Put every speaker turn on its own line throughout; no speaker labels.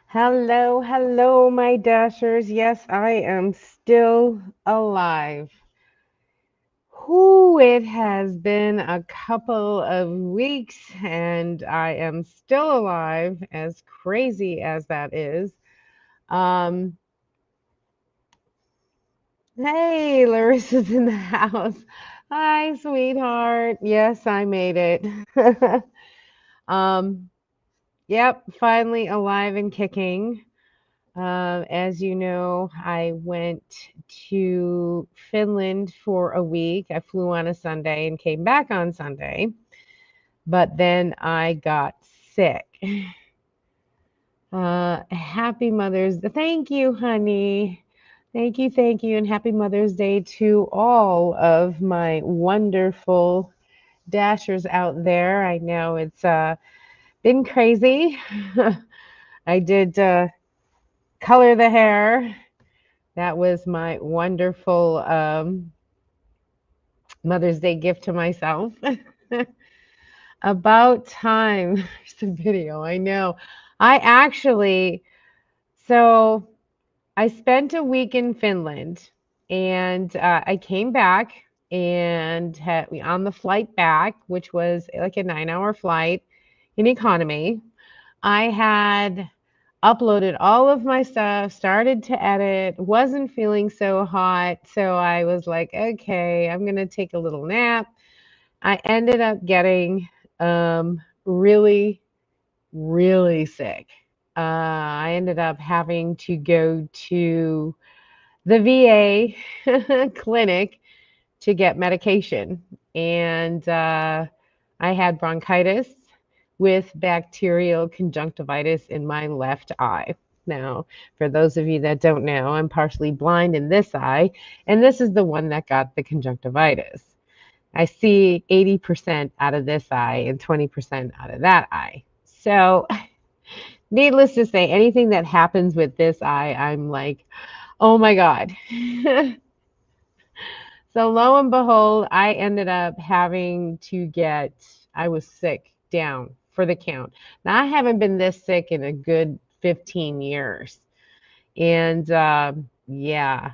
Hello, hello, my dashers. Yes, I am still alive. Whoo, it has been a couple of weeks and I am still alive, as crazy as that is. Um, hey, Larissa's in the house. Hi, sweetheart. Yes, I made it. um, yep, finally alive and kicking. As you know, I went to Finland for a week. I flew on a Sunday and came back on Sunday, but then I got sick. Happy Mother's Day. Thank you, honey. Thank you, and happy Mother's Day to all of my wonderful dashers out there. I know it's been crazy. I did color the hair. That was my wonderful Mother's Day gift to myself. About time. There's the video. I know. I actually, so I spent a week in Finland and I came back and had on the flight back, which was like a 9 hour flight in economy. I had uploaded all of my stuff, started to edit, wasn't feeling so hot. So I was like, okay, I'm going to take a little nap. I ended up getting really, really sick. I ended up having to go to the VA clinic to get medication. And I had bronchitis with bacterial conjunctivitis in my left eye. Now, for those of you that don't know, I'm partially blind in this eye, and this is the one that got the conjunctivitis. I see 80% out of this eye and 20% out of that eye. So, needless to say, anything that happens with this eye, I'm like, oh my God. So lo and behold, I ended up having to get, I was sick down for the count. Now, I haven't been this sick in a good 15 years. And yeah,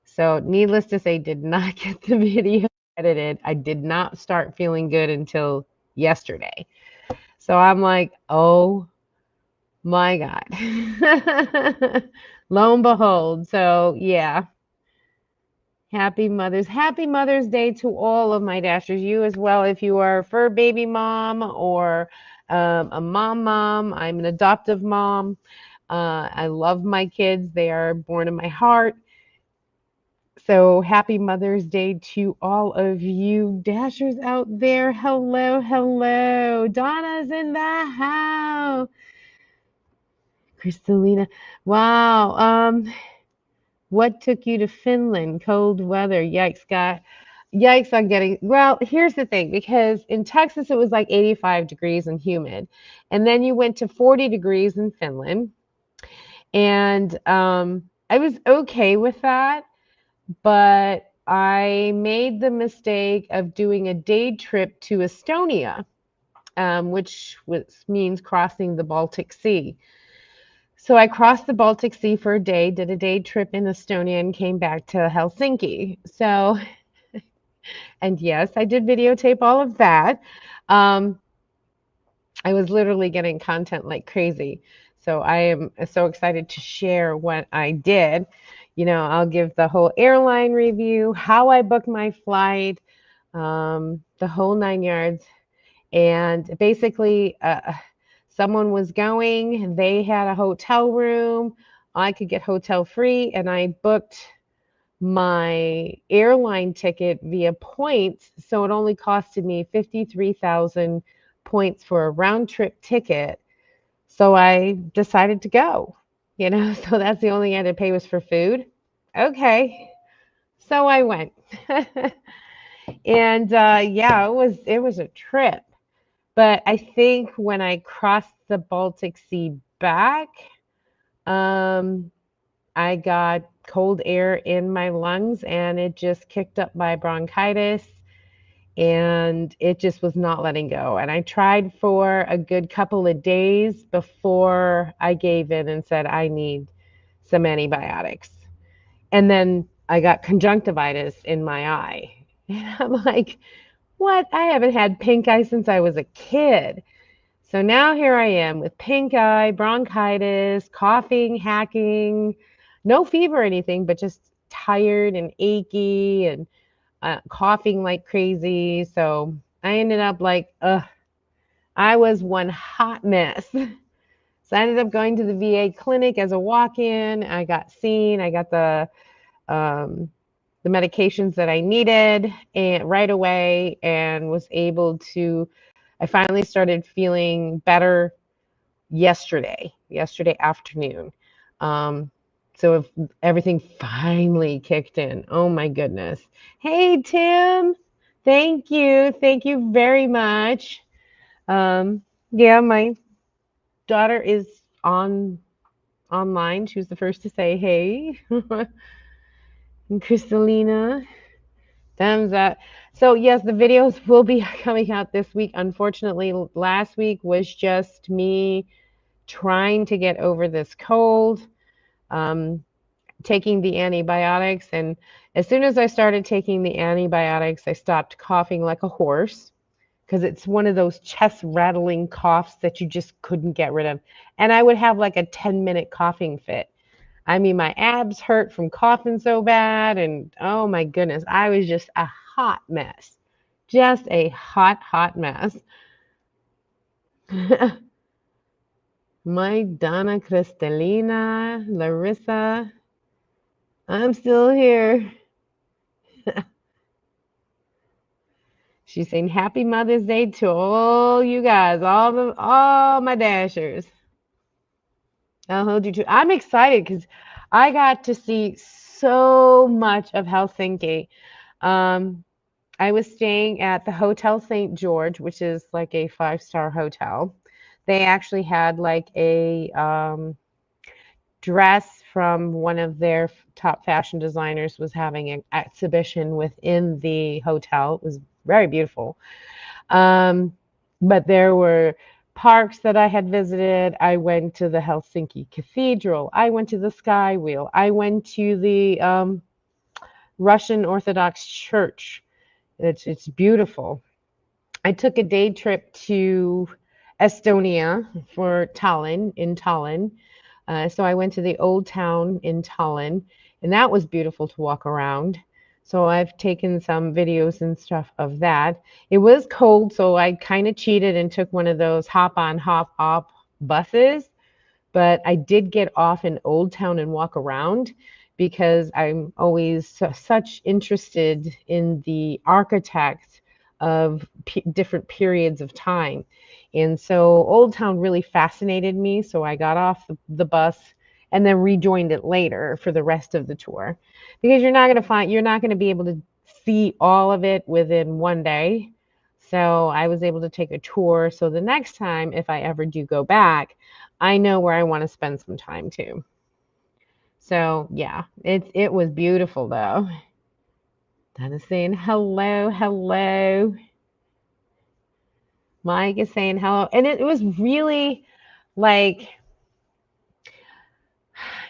so needless to say, did not get the video edited. I did not start feeling good until yesterday. So I'm like, oh my God. Lo and behold. So yeah, Happy Mother's Day to all of my dashers. You as well, if you are a fur baby mom or a mom. I'm an adoptive mom. I love my kids. They are born in my heart. So happy Mother's Day to all of you dashers out there. Hello, hello. Donna's in the house. Crystalina. Wow. What took you to Finland? Cold weather. Yikes, God. Yikes on getting. Well, here's the thing, because in Texas it was like 85 degrees and humid. And then you went to 40 degrees in Finland. And I was okay with that, but I made the mistake of doing a day trip to Estonia, which means crossing the Baltic Sea. So I crossed the Baltic Sea for a day, did a day trip in Estonia, and came back to Helsinki. So, and yes, I did videotape all of that. Um, I was literally getting content like crazy. So I am so excited to share what I did. I'll give the whole airline review, how I booked my flight, the whole 9 yards. And basically, someone was going, they had a hotel room. I could get hotel free, and I booked my airline ticket via points. So it only costed me 53,000 points for a round trip ticket. So I decided to go. So that's the only thing I had to pay was for food. Okay. So I went. And yeah, it was a trip. But I think when I crossed the Baltic Sea back, um, I got cold air in my lungs and it just kicked up my bronchitis. and it just was not letting go. And I tried for a good couple of days before I gave in and said, I need some antibiotics. And then I got conjunctivitis in my eye. And I'm like, what? I haven't had pink eye since I was a kid. So now here I am with pink eye, bronchitis, coughing, hacking, no fever or anything, but just tired and achy and coughing like crazy. So I ended up like, I was one hot mess. So I ended up going to the VA clinic as a walk-in. I got seen. I got um, the medications that I needed and right away, and was able to. I finally started feeling better yesterday afternoon. Um, so if everything finally kicked in. Oh my goodness. Hey, Tim. Thank you. Thank you very much. Yeah, my daughter is online. She was the first to say hey. And Crystalina, thumbs up. So yes, the videos will be coming out this week. Unfortunately, last week was just me trying to get over this cold, um, taking the antibiotics. And as soon as I started taking the antibiotics, I stopped coughing like a horse because it's one of those chest rattling coughs that you just couldn't get rid of. And I would have like a 10-minute coughing fit. I mean, my abs hurt from coughing so bad. And oh my goodness, I was just a hot mess. Just a hot mess. My Donna Cristalina, Larissa, I'm still here. She's saying happy Mother's Day to all you guys, all my dashers. I'll hold you to. I'm excited because I got to see so much of Helsinki. Um, I was staying at the Hotel St. George, which is like a five-star hotel. They actually had like a dress from one of their top fashion designers was having an exhibition within the hotel. It was very beautiful. Um, but there were parks that I had visited. I went to the Helsinki Cathedral. I went to the Sky Wheel. I went to the Russian Orthodox Church. It's beautiful. I took a day trip to Estonia for Tallinn, in Tallinn. So I went to the old town in Tallinn, and that was beautiful to walk around. So I've taken some videos and stuff of that. It was cold, so I kind of cheated and took one of those hop on, hop off buses. But I did get off in Old Town and walk around because I'm always such interested in the architect of different periods of time. And so Old Town really fascinated me. So I got off the bus and then rejoined it later for the rest of the tour because you're not going to be able to see all of it within one day. So I was able to take a tour. So the next time, if I ever do go back, I know where I want to spend some time too. So yeah, it was beautiful though. Dana's saying hello, hello. Mike is saying hello. And it was really like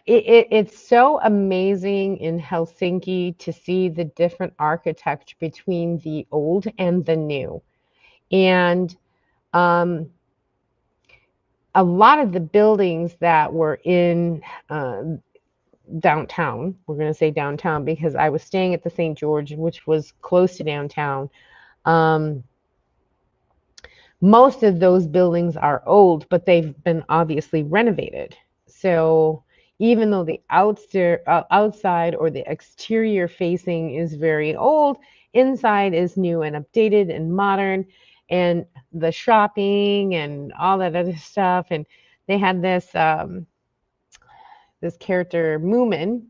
it's so amazing in Helsinki to see the different architecture between the old and the new. And um, a lot of the buildings that were in downtown, we're going to say downtown because I was staying at the St. George, which was close to downtown. Um, most of those buildings are old, but they've been obviously renovated. So even though the outside or the exterior facing is very old, inside is new and updated and modern, and the shopping and all that other stuff. And they had this character Moomin,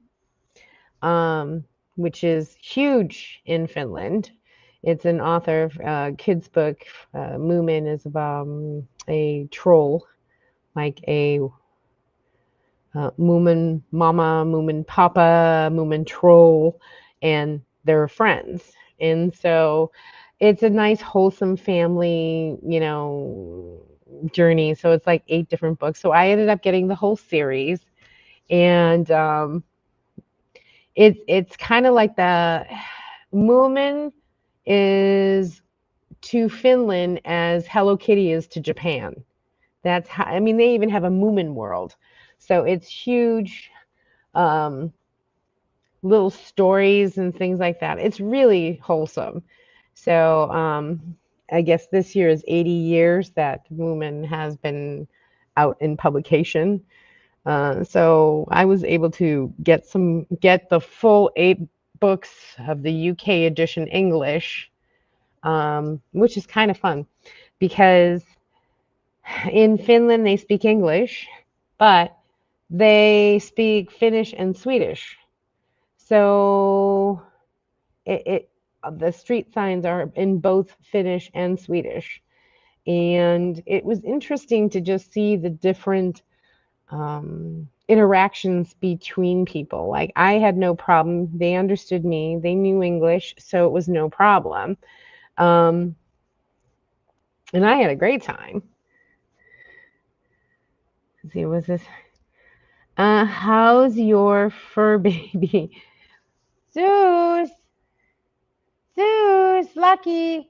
which is huge in Finland. It's an author of a kid's book. Moomin is a troll, like a Moomin mama, Moomin papa, Moomin troll, and they're friends. And so It's a nice, wholesome family, journey. So it's like 8 different books. So I ended up getting the whole series, and it's kind of like the Moomin is to Finland as Hello Kitty is to Japan. That's how, I mean, they even have a Moomin world. So it's huge, um, little stories and things like that. It's really wholesome. So I guess this year is 80 years that Moomin has been out in publication. So I was able to get the full 8 books of the UK edition English, which is kind of fun because in Finland they speak English, but they speak Finnish and Swedish. So it the street signs are in both Finnish and Swedish. And it was interesting to just see the different interactions between people. Like I had no problem. They understood me. They knew English, so it was no problem. Um, and I had a great time. Let's see, what's this? How's your fur baby? Zeus, Zeus, Lucky.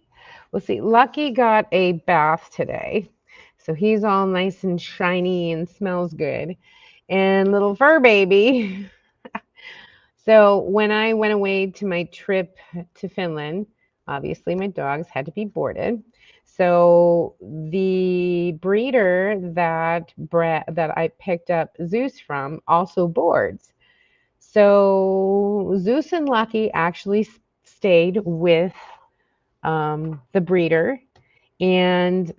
Well, see, Lucky got a bath today. So he's all nice and shiny and smells good. And little fur baby. So when I went away to my trip to Finland, obviously my dogs had to be boarded. So the breeder that I picked up Zeus from also boards. So Zeus and Lucky actually stayed with the breeder, and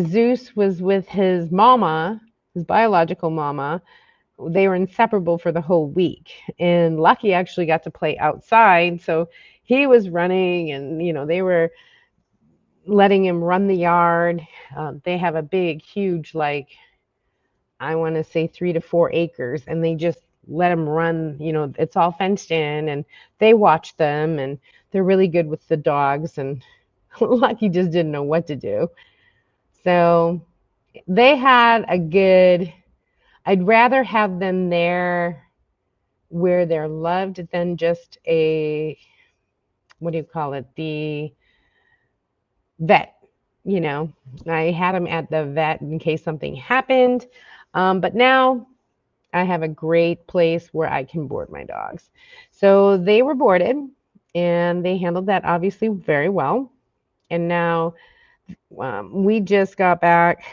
Zeus was with his mama, his biological mama. They were inseparable for the whole week, and Lucky actually got to play outside. So he was running, and they were letting him run the yard. They have a big, huge, like I want to say 3 to 4 acres, and they just let him run. It's all fenced in, and they watch them, and they're really good with the dogs. And Lucky just didn't know what to do. So they had a good. I'd rather have them there where they're loved than just what do you call it? The vet. You know, I had them at the vet in case something happened. But now I have a great place where I can board my dogs. So they were boarded and they handled that obviously very well. And now we just got back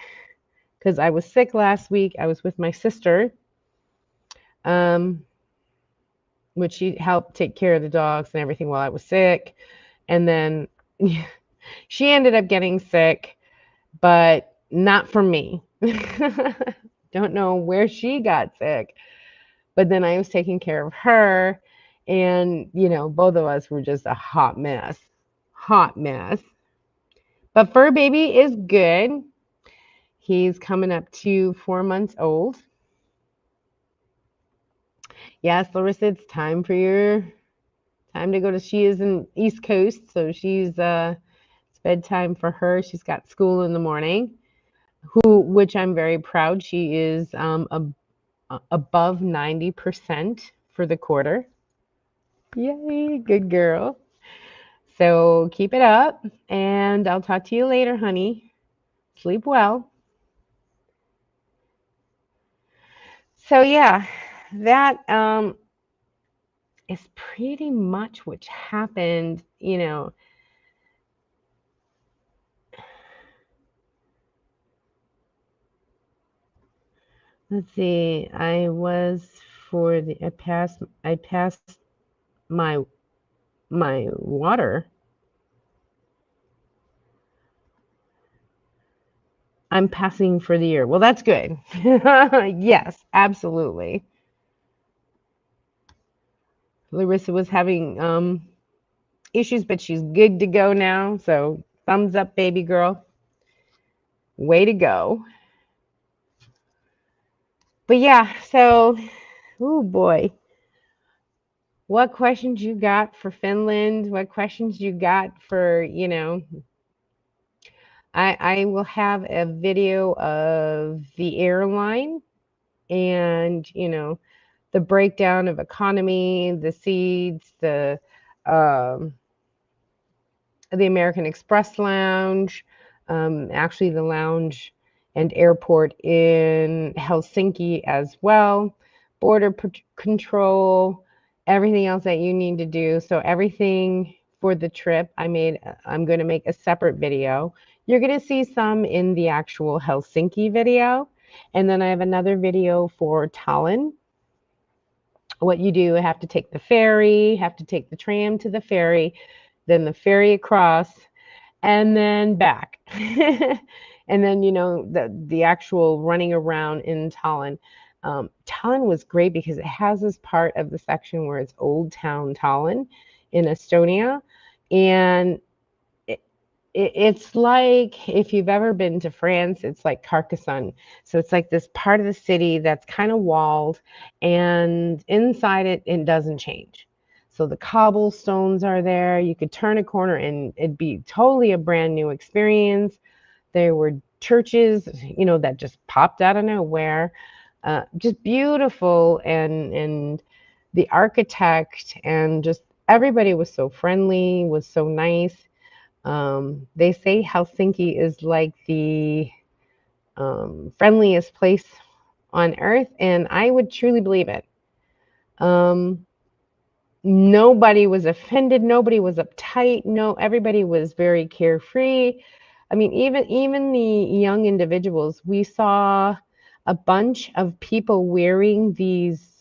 because I was sick last week. I was with my sister, um, which she helped take care of the dogs and everything while I was sick. And then she ended up getting sick, but not from me. Don't know where she got sick, but then I was taking care of her, and both of us were just a hot mess. Hot mess. But fur baby is good. He's coming up to 4 months old. Yes, Larissa, it's time for your time to go to. She is in East Coast, so it's bedtime for her. She's got school in the morning. Which I'm very proud. She is above 90% for the quarter. Yay, good girl. So keep it up, and I'll talk to you later, honey. Sleep well. So yeah, that is pretty much what happened. Let's see. I passed my water. I'm passing for the year. Well, that's good. Yes, absolutely. Larissa was having issues, but she's good to go now. So thumbs up, baby girl. Way to go. But yeah, oh boy. what questions you got for Finland, what questions you got for, I will have a video of the airline and, the breakdown of economy, the seats, um, the American Express lounge, actually the lounge and airport in Helsinki as well, border control, everything else that you need to do. So everything for the trip, I'm going to make a separate video. You're going to see some in the actual Helsinki video. And then I have another video for Tallinn. What you do, you have to take the ferry, have to take the tram to the ferry, then the ferry across, and then back. And then, the actual running around in Tallinn. Tallinn was great because it has this part of the section where it's Old Town Tallinn in Estonia. And it's like, if you've ever been to France, it's like Carcassonne. So it's like this part of the city that's kind of walled, and inside it doesn't change. So the cobblestones are there. You could turn a corner and it'd be totally a brand new experience. There were churches, that just popped out of nowhere. Just beautiful, and the architect and just everybody was so friendly, was so nice. They say Helsinki is like the friendliest place on earth, and I would truly believe it. Um, Nobody was offended, nobody was uptight, no, everybody was very carefree. I mean, even the young individuals, we saw a bunch of people wearing these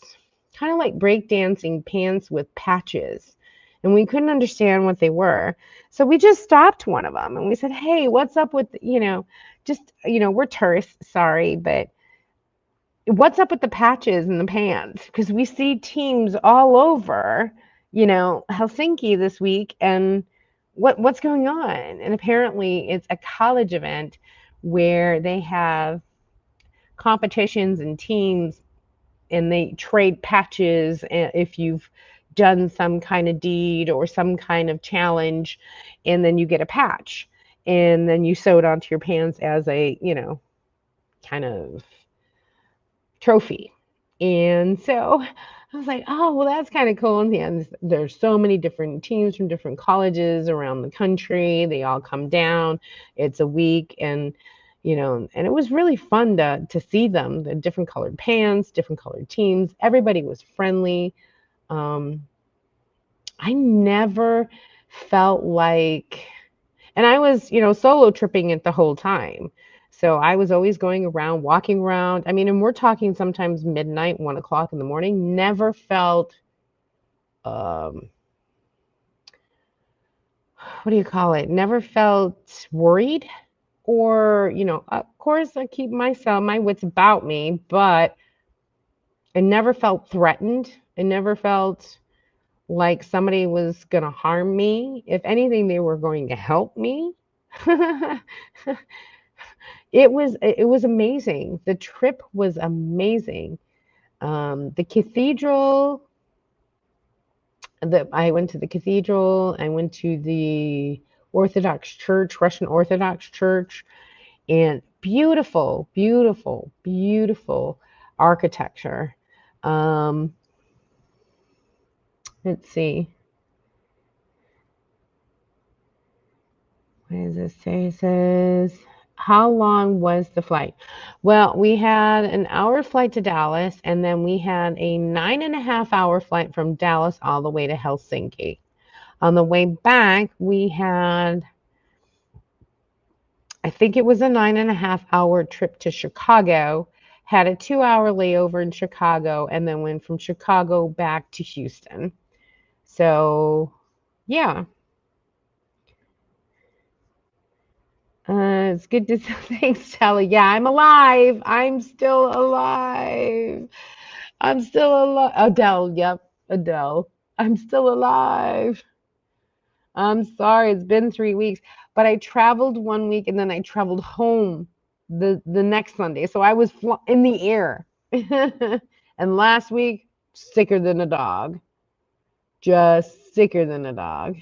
kind of like breakdancing pants with patches, and we couldn't understand what they were. So we just stopped one of them and we said, "Hey, what's up with, just, we're tourists, sorry, but what's up with the patches and the pants? Because we see teams all over, Helsinki this week, and what's going on?" And apparently, it's a college event where they have competitions and teams, and they trade patches if you've done some kind of deed or some kind of challenge, and then you get a patch, and then you sew it onto your pants as a, kind of trophy. And so I was like, oh, well, that's kind of cool. And there's so many different teams from different colleges around the country. They all come down. It's a week. And, and it was really fun to see them, the different colored pants, different colored teams. Everybody was friendly. Um, I never felt like, and I was, solo tripping it the whole time. So I was always going around, walking around. I mean, and we're talking sometimes midnight, 1 o'clock in the morning. Never felt, um, what do you call it? Never felt worried, or, of course, I keep my wits about me, but I never felt threatened. I never felt like somebody was going to harm me. If anything, they were going to help me. It was amazing. The trip was amazing. The cathedral, I went to the cathedral. I went to the Orthodox Church, Russian Orthodox Church, and beautiful, beautiful, beautiful architecture. Um, let's see. What does it say? It says, how long was the flight? Well, we had an hour flight to Dallas, and then we had a 9.5 hour flight from Dallas all the way to Helsinki. On the way back, we had, I think it was a 9.5 hour trip to Chicago, had a 2 hour layover in Chicago, and then went from Chicago back to Houston. So, yeah. It's good to thanks, Sally. Yeah, I'm alive. I'm still alive. I'm still alive. Adele, yep, Adele. I'm still alive. I'm sorry, it's been 3 weeks, but I traveled 1 week and then I traveled home the next Sunday. So I was in the air. And last week, sicker than a dog. Just sicker than a dog.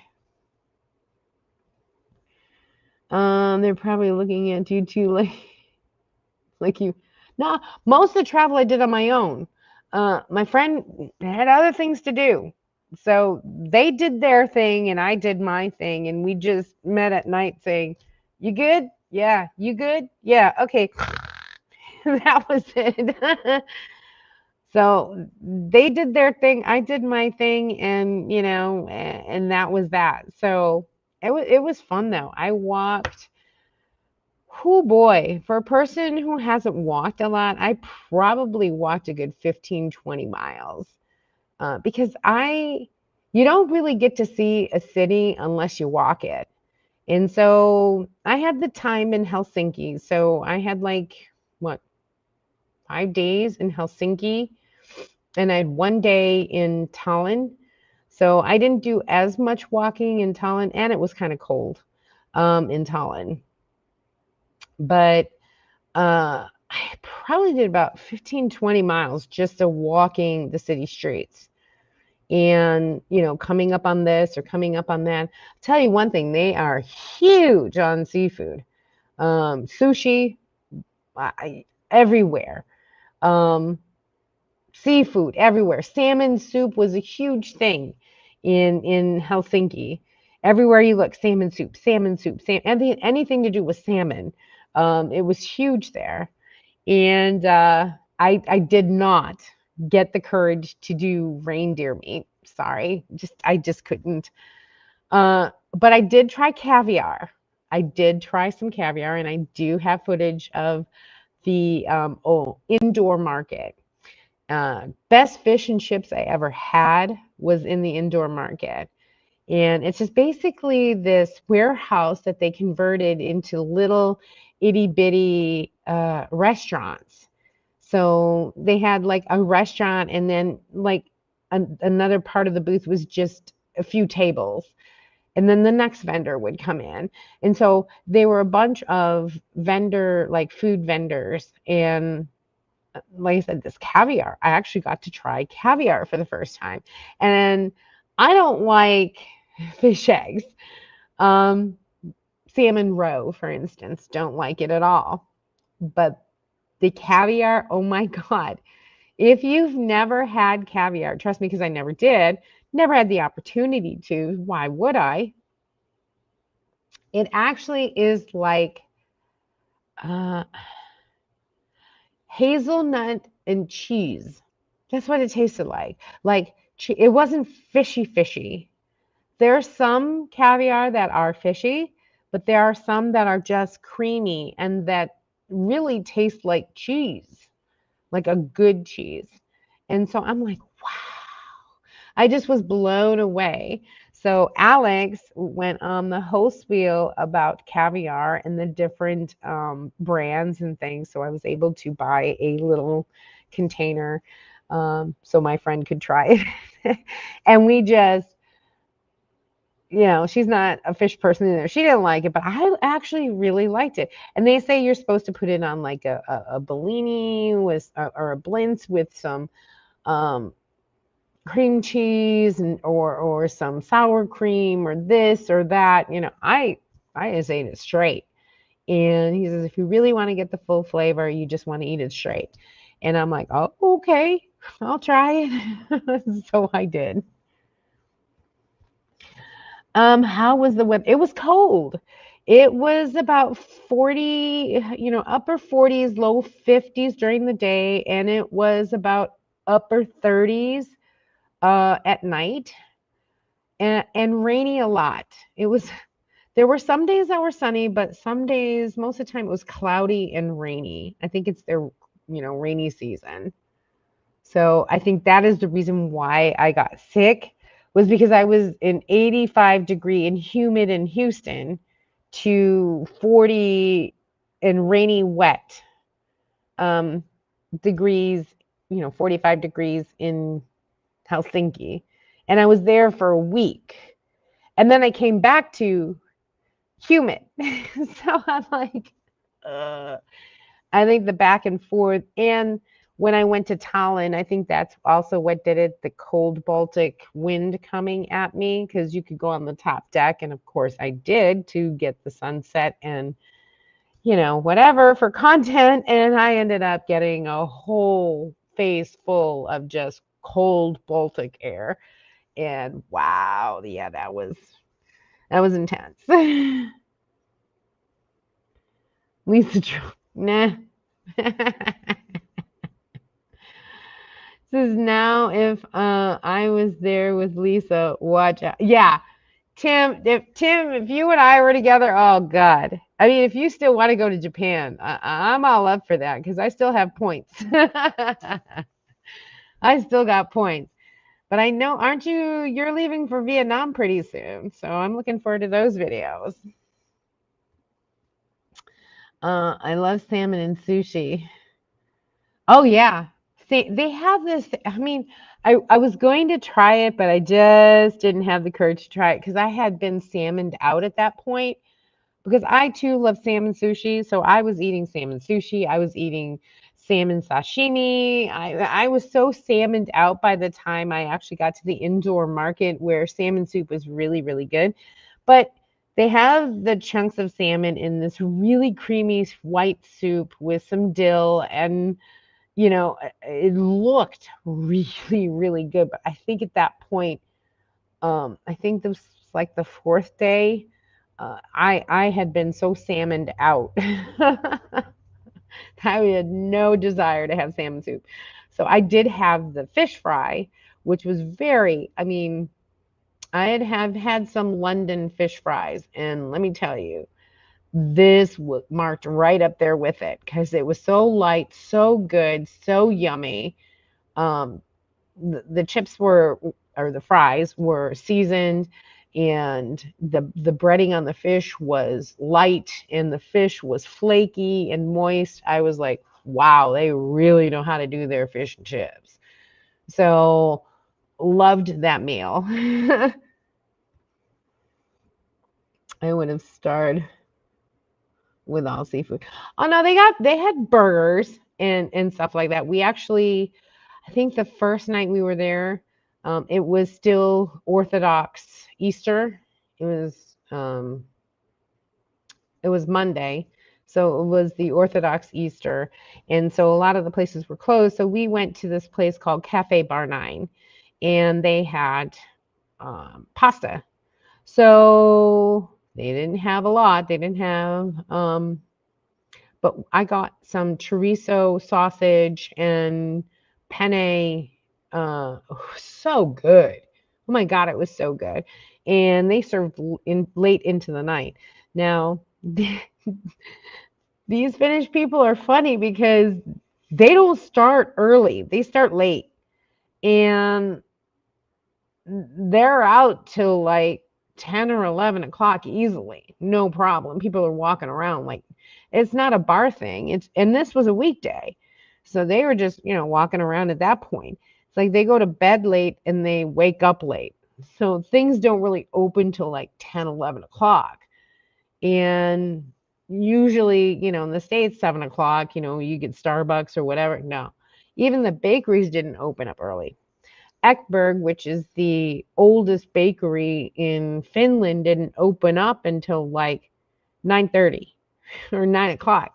They're probably looking at you too, like you. No, most of the travel I did on my own. My friend had other things to do. So they did their thing and I did my thing. And we just met at night saying, "You good? Yeah. You good? Yeah. Okay." That was it. So they did their thing. I did my thing. And, and that was that. So it was fun though. I walked. Oh boy, for a person who hasn't walked a lot, I probably walked a good 15, 20 miles. Because you don't really get to see a city unless you walk it. And so I had the time in Helsinki. So I had like, what, 5 days in Helsinki, and I had one day in Tallinn. So I didn't do as much walking in Tallinn, and it was kind of cold in Tallinn. But I probably did about 15, 20 miles just to walking the city streets and, coming up on this or coming up on that. I'll tell you one thing, they are huge on seafood. Sushi, everywhere. Um, Seafood everywhere. Salmon soup was a huge thing in Helsinki. Everywhere you look, salmon soup, salmon soup, anything to do with salmon. It was huge there. And I did not get the courage to do reindeer meat. Sorry, I just couldn't. But I did try caviar. I did try some caviar, and I do have footage of the indoor market. Best fish and chips I ever had was in the indoor market. And it's just basically this warehouse that they converted into little itty bitty restaurants. So they had like a restaurant, and then like another part of the booth was just a few tables. And then the next vendor would come in. And so they were a bunch of like food vendors. And like I said, this caviar, I actually got to try caviar for the first time. And I don't like fish eggs. Um, Salmon roe, for instance, don't like it at all. But the caviar, oh my God. If you've never had caviar, trust me, because I never did, never had the opportunity to, why would I? It actually is like uh, hazelnut and cheese. That's what it tasted like. Like it wasn't fishy. There are some caviar that are fishy, but there are some that are just creamy and that really taste like cheese, like a good cheese. And so I'm like, wow. I just was blown away. So Alex went on the host wheel about caviar and the different brands and things. So I was able to buy a little container so my friend could try it. And we just, she's not a fish person either. She didn't like it, but I actually really liked it. And they say you're supposed to put it on like a Bellini or a Blintz with some um, cream cheese or some sour cream or this or that. I just ate it straight. And he says, if you really want to get the full flavor, you just want to eat it straight. And I'm like, oh, okay, I'll try it. So I did. How was the weather? It was cold. It was about 40, upper 40s, low 50s during the day, and it was about upper 30s at night, and rainy a lot. There were some days that were sunny, but some days, most of the time, it was cloudy and rainy. I think it's their, rainy season. So I think that is the reason why I got sick was because I was in 85-degree and humid in Houston to 40 and rainy, wet um, degrees, 45 degrees in Helsinki. And I was there for a week. And then I came back to humid. So I'm like, I think the back and forth. And when I went to Tallinn, I think that's also what did it, the cold Baltic wind coming at me, because you could go on the top deck. And of course, I did to get the sunset and, whatever for content. And I ended up getting a whole face full of just cold Baltic air. And wow, yeah, that was intense. Lisa, nah. This is now if I was there with Lisa, watch out. Yeah, Tim, if you and I were together, oh God. I mean, if you still want to go to Japan, I'm all up for that because I still have points. I still got points. But I know, aren't you? You're leaving for Vietnam pretty soon, so I'm looking forward to those videos. I love salmon and sushi. Oh yeah. They have this, I mean, I was going to try it, but I just didn't have the courage to try it because I had been salmoned out at that point because I too love salmon sushi. So I was eating salmon sushi. I was eating salmon sashimi. I was so salmoned out by the time I actually got to the indoor market where salmon soup was really, really good. But they have the chunks of salmon in this really creamy white soup with some dill and it looked really, really good. But I think at that point, I think this was like the fourth day. I had been so salmoned out. I had no desire to have salmon soup. So I did have the fish fry, which was I mean, I have had some London fish fries, and let me tell you, this marked right up there with it because it was so light, so good, so yummy. Um, the chips or the fries were seasoned, and the breading on the fish was light, and the fish was flaky and moist. I was like, wow, they really know how to do their fish and chips. So loved that meal. I would have starred with all seafood. Oh no, they had burgers and stuff like that. We actually, I think the first night we were there, it was still Orthodox Easter. It was um, it was Monday, so it was the Orthodox Easter, and so a lot of the places were closed. So we went to this place called Cafe Bar Nine, and they had pasta. So they didn't have a lot. They didn't have but I got some chorizo sausage and penne. So good. Oh my God, it was so good. And they served late into the night. Now, these Finnish people are funny because they don't start early, they start late. And they're out till like 10 or 11 o'clock easily, no problem. People are walking around like it's not a bar thing. And this was a weekday. So they were just, walking around at that point. It's like they go to bed late and they wake up late. So things don't really open till like 10, 11 o'clock. And usually, in the States, 7 o'clock, you get Starbucks or whatever. No, even the bakeries didn't open up early. Ekberg, which is the oldest bakery in Finland, didn't open up until like 9:30 or 9 o'clock.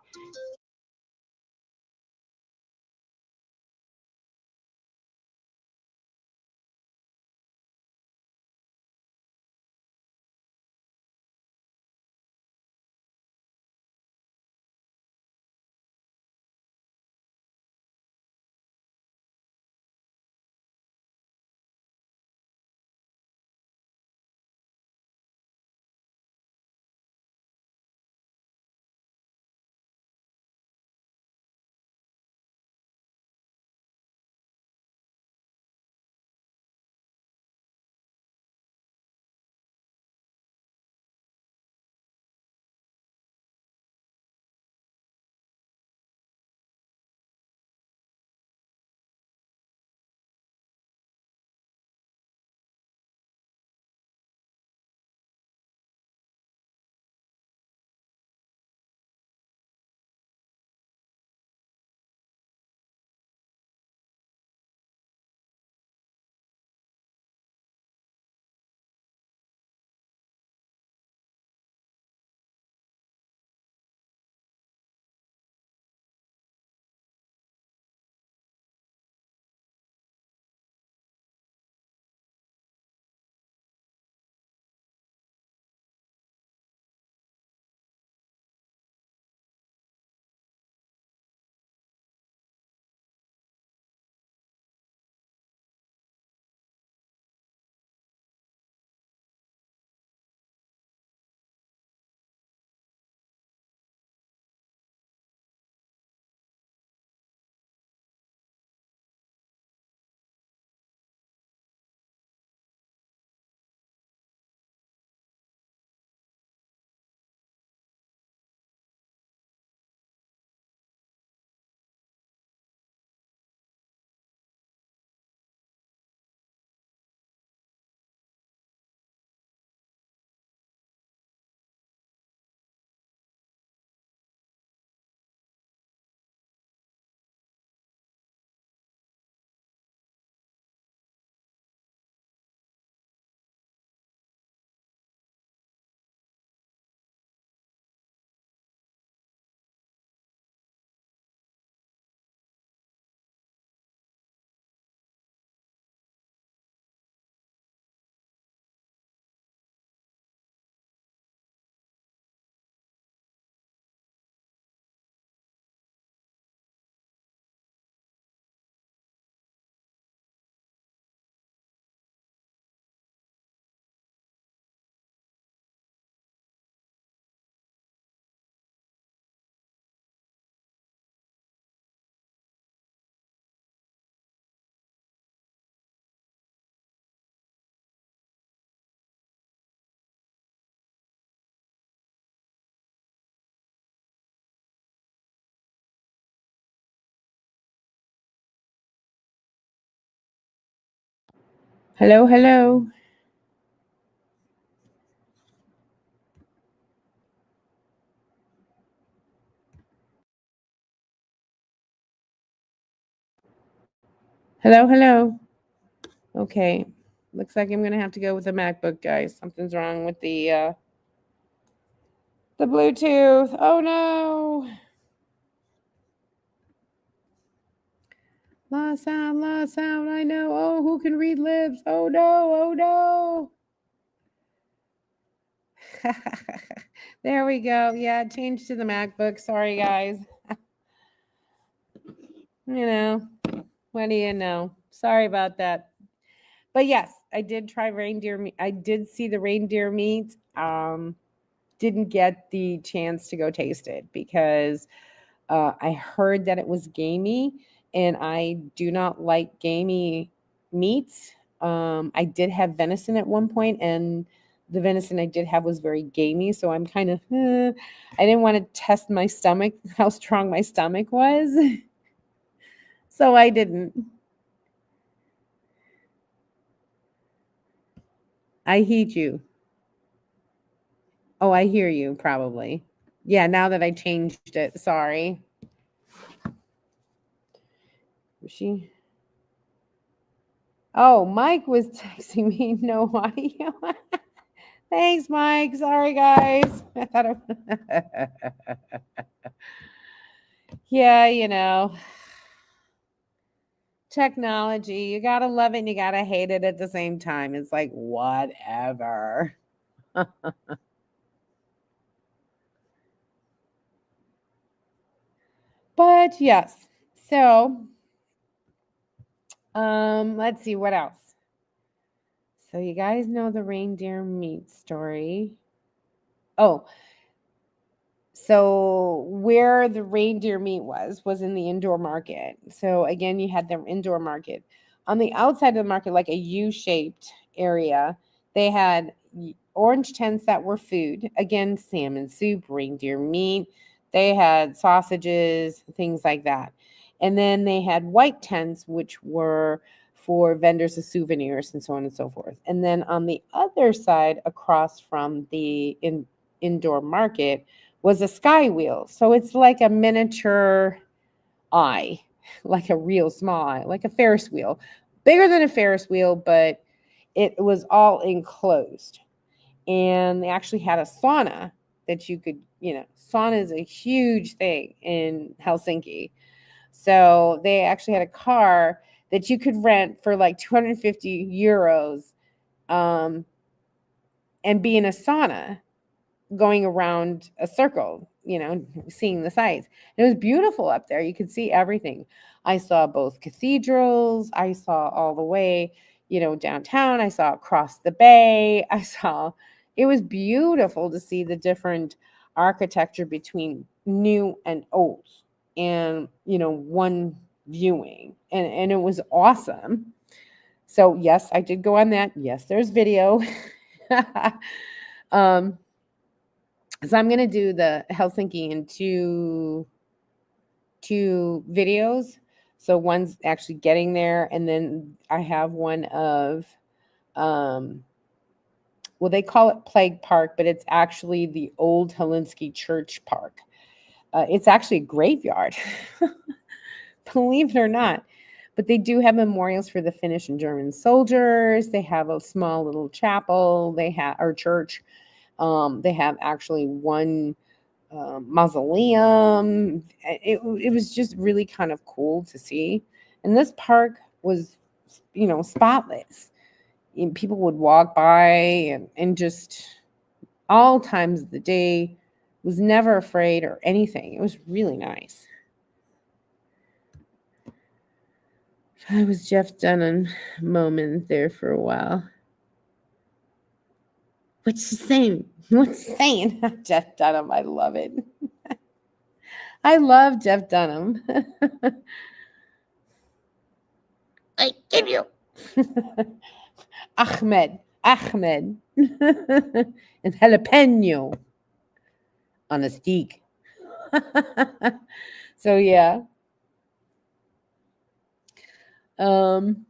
Hello, hello. Hello, hello. Okay. Looks like I'm gonna have to go with the MacBook, guys. Something's wrong with the Bluetooth. Oh no. Lost sound, lost sound. I know. Oh, who can read lips? Oh no, oh no. There we go. Yeah, changed to the MacBook. Sorry, guys. You know, what do you know? Sorry about that. But yes, I did try reindeer meat. I did see the reindeer meat. Didn't get the chance to go taste it because I heard that it was gamey, and I do not like gamey meats. I did have venison at one point, and the venison I did have was very gamey. So I'm kind of, I didn't want to test my stomach, how strong my stomach was. So I didn't. I heed you. Oh, I hear you, probably. Yeah, now that I changed it. Sorry. Was she? Oh, Mike was texting me no audio. Thanks, Mike. Sorry, guys. I thought yeah, technology. You gotta love it and you gotta hate it at the same time. It's like whatever. But yes. So, let's see what else. So you guys know the reindeer meat story. Oh, so where the reindeer meat was in the indoor market. So again, you had the indoor market. On the outside of the market, like a U-shaped area, they had orange tents that were food. Again, salmon soup, reindeer meat. They had sausages, things like that. And then they had white tents, which were for vendors of souvenirs and so on and so forth. And then on the other side, across from the indoor market, was a sky wheel. So it's like a miniature eye, like a real small eye, like a Ferris wheel. Bigger than a Ferris wheel, but it was all enclosed. And they actually had a sauna that you could, sauna is a huge thing in Helsinki. So they actually had a car that you could rent for like 250 euros, um, and be in a sauna going around a circle, seeing the sights. It was beautiful up there. You could see everything. I saw both cathedrals. I saw all the way, downtown. I saw across the bay. It was beautiful to see the different architecture between new and old and, one viewing. And it was awesome. So, yes, I did go on that. Yes, there's video. um, so I'm gonna do the Helsinki in two videos. So one's actually getting there, and then I have one of um well, they call it Plague Park, but it's actually the old Helsinki Church Park. It's actually a graveyard, believe it or not. But they do have memorials for the Finnish and German soldiers. They have a small little chapel. They have or church. They have actually one mausoleum. It was just really kind of cool to see. And this park was, spotless. And people would walk by and just all times of the day, was never afraid or anything. It was really nice. I was Jeff Dunham moment there for a while. What's you saying? What's saying? Jeff Dunham. I love it. I love Jeff Dunham. I give you. Ahmed. And jalapeno on a steak. So yeah. Um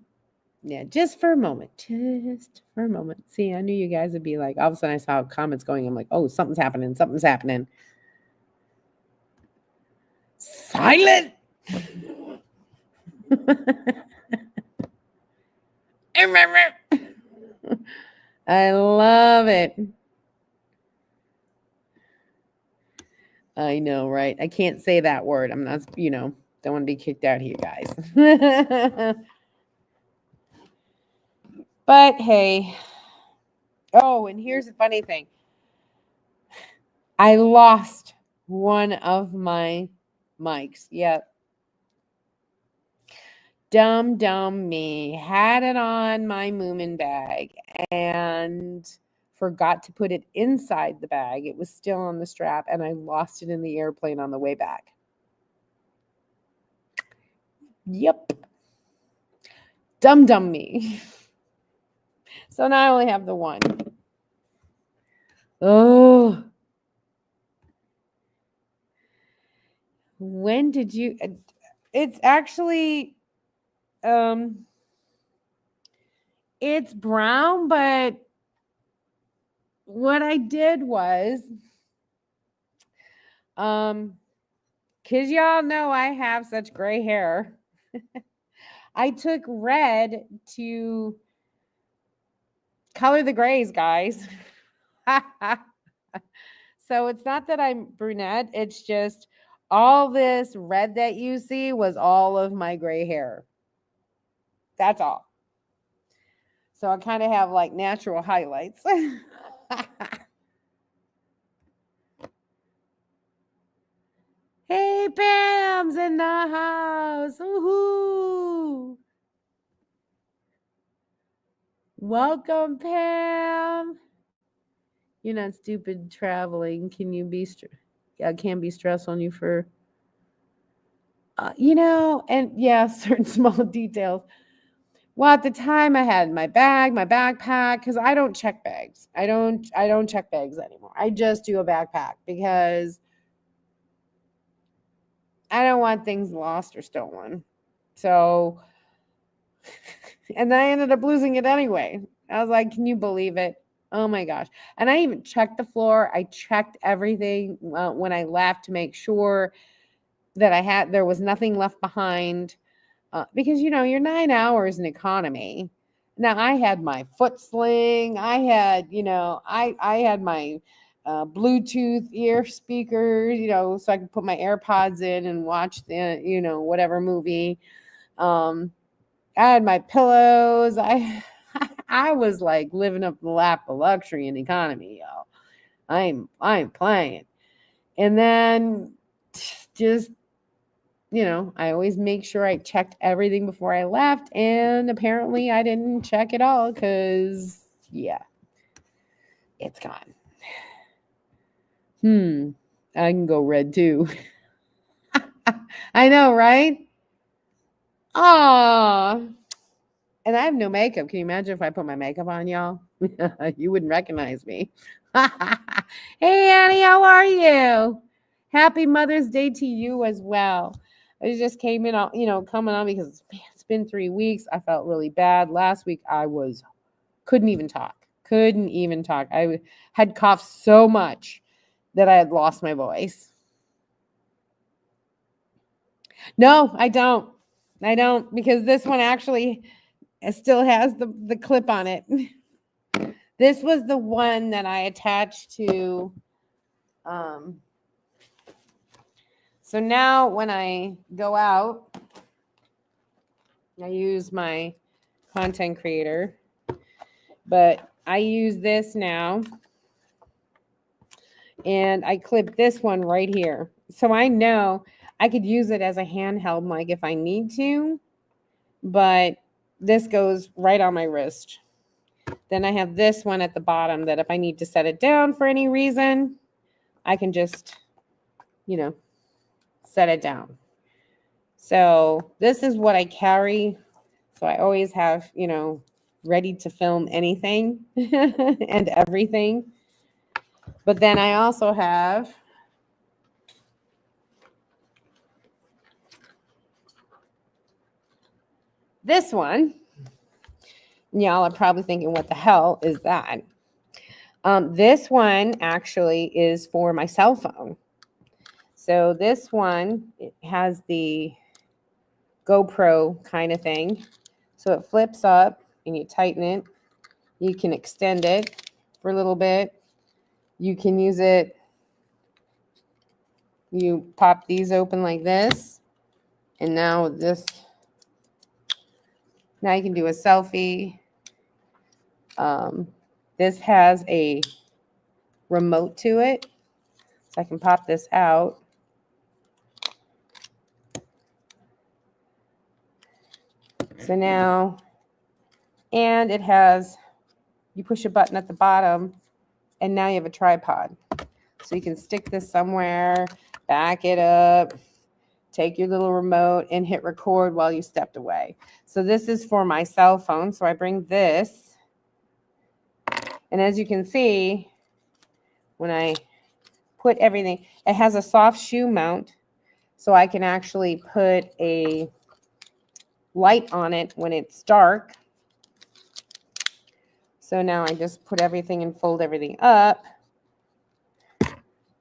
Yeah, just for a moment. Just for a moment. See, I knew you guys would be like, all of a sudden I saw comments going. I'm like, oh, something's happening. Something's happening. Silent. I love it. I know, right? I can't say that word. I'm not, don't want to be kicked out here, guys. But hey. Oh, and here's the funny thing. I lost one of my mics. Yep. Dumb me. Had it on my Moomin bag and forgot to put it inside the bag. It was still on the strap and I lost it in the airplane on the way back. Yep. Dumb me. So now I only have the one. Oh. When did you... It's actually... it's brown, but what I did was... because y'all know I have such gray hair. I took red to color the grays, guys. So it's not that I'm brunette. It's just all this red that you see was all of my gray hair. That's all. So I kind of have like natural highlights. Hey, Pam's in the house. Woohoo! Welcome, Pam. You're not stupid traveling. Can you be can be stressful on you for and yeah, certain small details. Well, at the time I had my bag, my backpack, because I don't check bags. I don't check bags anymore. I just do a backpack because I don't want things lost or stolen. So, and I ended up losing it anyway. I was like, can you believe it? Oh my gosh. And I even checked the floor. I checked everything when I left to make sure that there was nothing left behind. Because, you're 9 hours in economy. Now, I had my foot sling. I had, I had my Bluetooth ear speakers, so I could put my AirPods in and watch the, whatever movie. I had my pillows. I was like living up the lap of luxury and economy, y'all. I'm playing. And then just, I always make sure I checked everything before I left. And apparently I didn't check it all because, yeah, it's gone. I can go red too. I know, right? Aw. And I have no makeup. Can you imagine if I put my makeup on, y'all? You wouldn't recognize me. Hey, Annie, how are you? Happy Mother's Day to you as well. I just came in, coming on because it's been 3 weeks. I felt really bad. Last week, couldn't even talk. I had coughed so much that I had lost my voice. No, I don't. Because this one actually still has the clip on it. This was the one that I attached to. So now when I go out, I use my content creator, but I use this now. And I clip this one right here. So I know I could use it as a handheld mic if I need to, but this goes right on my wrist. Then I have this one at the bottom that if I need to set it down for any reason, I can just, set it down. So this is what I carry. So I always have, ready to film anything and everything. But then I also have this one. Y'all are probably thinking, what the hell is that? This one actually is for my cell phone. So this one, it has the GoPro kind of thing. So it flips up and you tighten it. You can extend it for a little bit. You can use it. You pop these open like this. And now you can do a selfie. This has a remote to it. So I can pop this out. So now, and it has, you push a button at the bottom, and now you have a tripod. So you can stick this somewhere, back it up, take your little remote, and hit record while you stepped away. So this is for my cell phone. So I bring this, and as you can see, when I put everything, it has a soft shoe mount, so I can actually put a light on it when it's dark. So now I just put everything and fold everything up,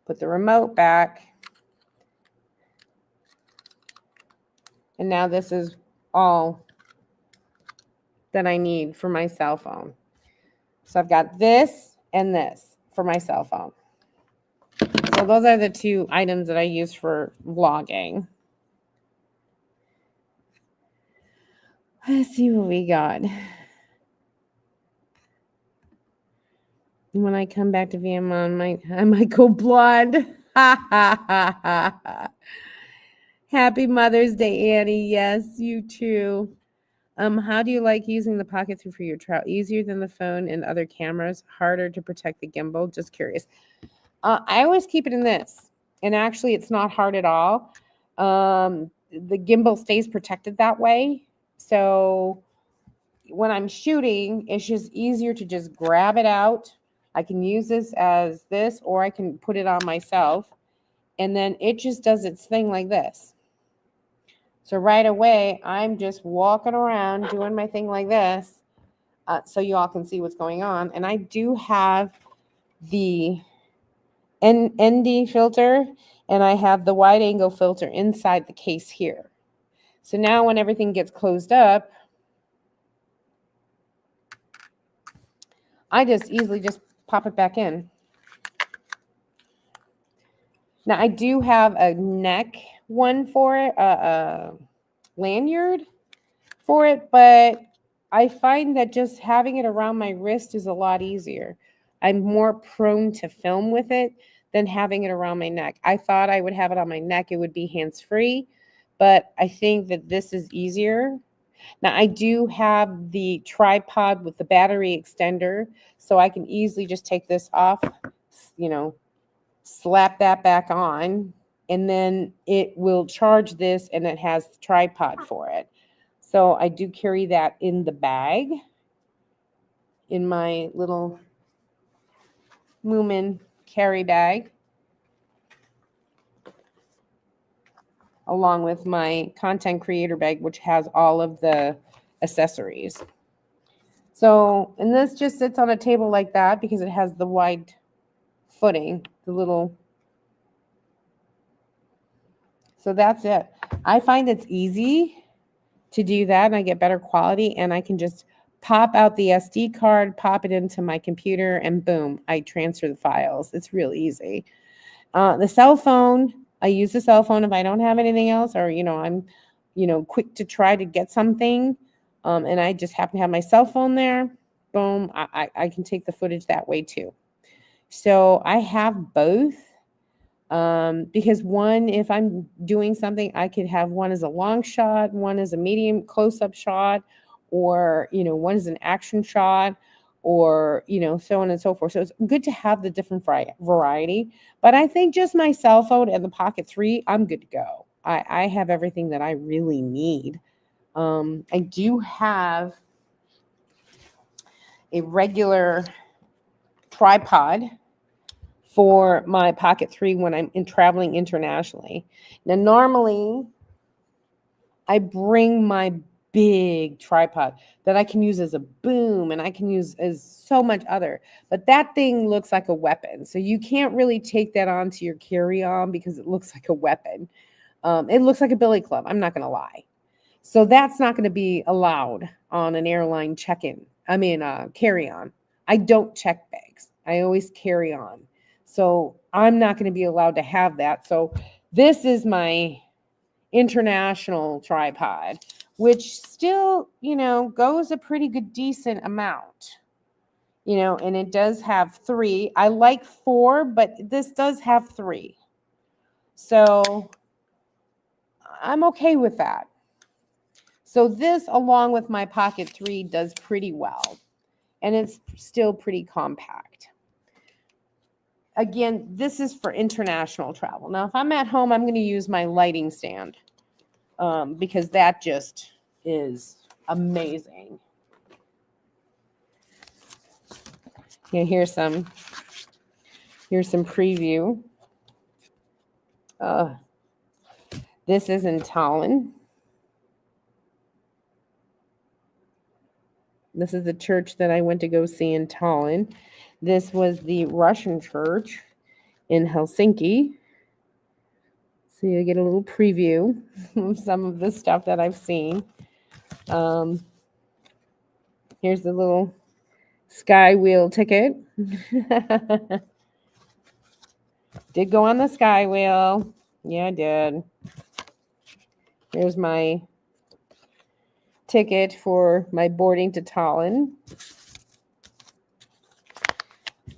put the remote back, and now this is all that I need for my cell phone. So I've got this and this for my cell phone. So those are the two items that I use for vlogging. Let's see what we got. When I come back to Vietnam, I might go blonde. Happy Mother's Day, Annie. Yes, you too. How do you like using the Pocket 3 for your travel? Easier than the phone and other cameras? Harder to protect the gimbal? Just curious. I always keep it in this, and actually, it's not hard at all. The gimbal stays protected that way, so when I'm shooting, it's just easier to just grab it out. I can use this as this, or I can put it on myself, and then it just does its thing like this. So right away, I'm just walking around doing my thing like this, so you all can see what's going on. And I do have the ND filter, and I have the wide angle filter inside the case here. So now when everything gets closed up, I just easily just pop it back in. Now I do have a neck one for it, a lanyard for it, but I find that just having it around my wrist is a lot easier. I'm more prone to film with it than having it around my neck. I thought I would have it on my neck, it would be hands-free, but I think that this is easier. Now I do have the tripod with the battery extender, so I can easily just take this off, slap that back on, and then it will charge this, and it has the tripod for it. So I do carry that in the bag, in my little Moomin carry bag, along with my content creator bag, which has all of the accessories. So, and this just sits on a table like that because it has the wide footing, the little. So that's it. I find it's easy to do that, and I get better quality, and I can just pop out the SD card, pop it into my computer, and boom, I transfer the files. It's real easy. The cell phone, I use the cell phone if I don't have anything else, or, I'm, quick to try to get something, and I just happen to have my cell phone there. Boom, I can take the footage that way too. So I have both. Because one, if I'm doing something, I could have one as a long shot, one as a medium close-up shot, or, one is an action shot, or, so on and so forth. So it's good to have the different variety. But I think just my cell phone and the Pocket 3, I'm good to go. I have everything that I really need. I do have a regular tripod for my Pocket 3 when I'm traveling internationally. Now, normally, I bring my big tripod that I can use as a boom and I can use as so much other. But that thing looks like a weapon. So you can't really take that onto your carry-on because it looks like a weapon. It looks like a billy club. I'm not going to lie. So that's not going to be allowed on an airline check-in. Carry-on. I don't check bags. I always carry on. So I'm not going to be allowed to have that. So this is my international tripod, which still, goes a pretty good decent amount. And it does have 3. I like 4, but this does have 3. So I'm okay with that. So this, along with my Pocket 3, does pretty well. And it's still pretty compact. Again, this is for international travel. Now, if I'm at home, I'm going to use my lighting stand because that just is amazing. Here's some preview. This is in Tallinn. This is the church that I went to go see in Tallinn. This was the Russian church in Helsinki. So you get a little preview of some of the stuff that I've seen. Here's the little Sky Wheel ticket. Did go on the Sky Wheel. Yeah, I did. Here's my ticket for my boarding to Tallinn.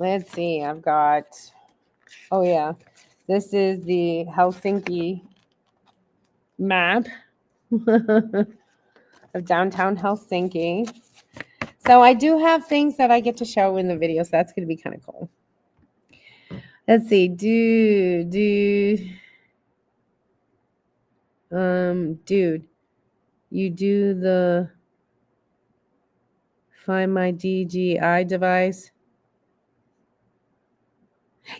Let's see, I've got, oh yeah, this is the Helsinki map of downtown Helsinki. So I do have things that I get to show in the video, so that's going to be kind of cool. Let's see, dude, you do the Find My DJI device?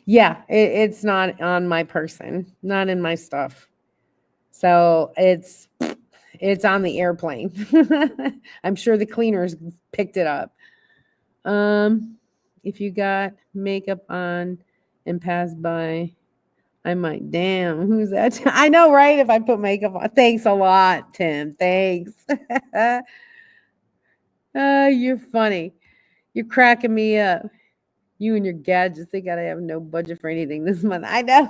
Yeah, it's not on my person, not in my stuff. So it's on the airplane. I'm sure the cleaners picked it up. If you got makeup on and pass by, I might. Damn, who's that? I know, right? If I put makeup on. Thanks a lot, Tim. Thanks. You're funny. You're cracking me up. You and your gadgets. They gotta have no budget for anything this month. I know.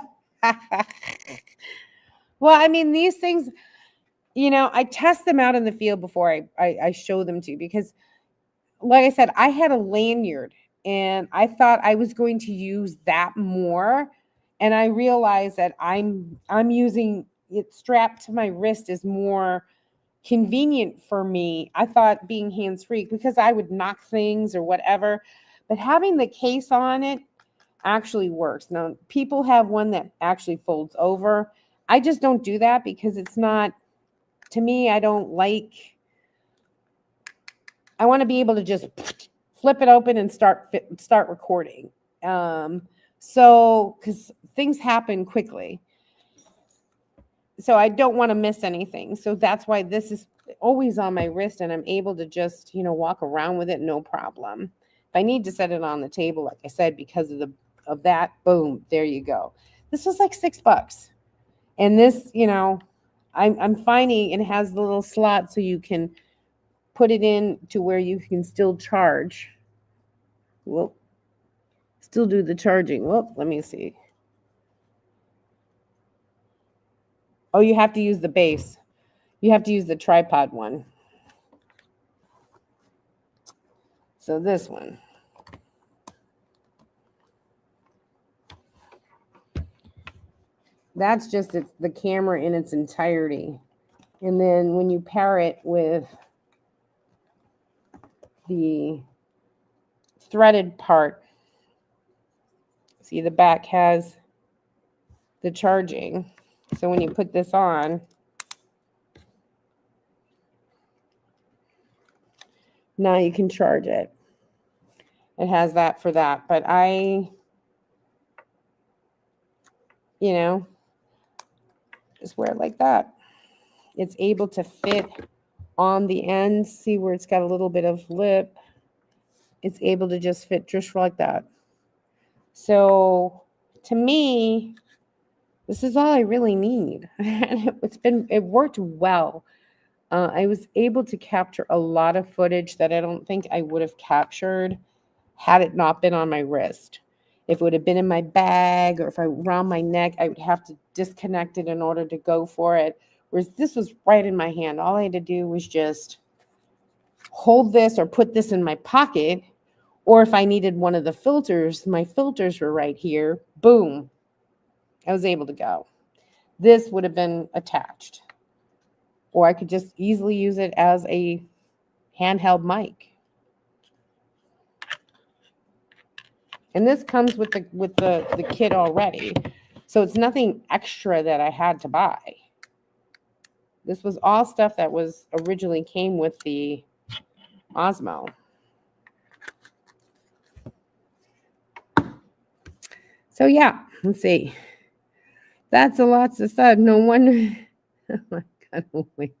Well, I mean, these things, I test them out in the field before I show them to you because, like I said, I had a lanyard and I thought I was going to use that more. And I realized that I'm using it strapped to my wrist is more convenient for me. I thought being hands-free because I would knock things or whatever, but having the case on it actually works. Now, people have one that actually folds over. I just don't do that because it's not, to me, I want to be able to just flip it open and start recording. So, because things happen quickly. So I don't want to miss anything. So that's why this is always on my wrist and I'm able to just, walk around with it, no problem. If I need to set it on the table, like I said, because of that, boom, there you go. This was like $6. And this, I'm finding it has the little slot so you can put it in to where you can still charge. Well, still do the charging. Well, let me see. Oh, you have to use the base. You have to use the tripod one. So this one. That's just the camera in its entirety. And then when you pair it with the threaded part, see the back has the charging. So when you put this on, now you can charge it. It has that for that. But I, just wear it like that. It's able to fit on the end. See where it's got a little bit of lip? It's able to just fit just like that. So to me, this is all I really need. It worked well. I was able to capture a lot of footage that I don't think I would have captured had it not been on my wrist. If it would have been in my bag or if I around my neck, I would have to disconnect it in order to go for it. Whereas this was right in my hand. All I had to do was just hold this or put this in my pocket. Or if I needed one of the filters, my filters were right here. Boom. I was able to go. This would have been attached. Or I could just easily use it as a handheld mic. And this comes with the kit already. So it's nothing extra that I had to buy. This was all stuff that was originally came with the Osmo. So yeah, let's see. That's a lot of stuff. No wonder. Oh my God, wait.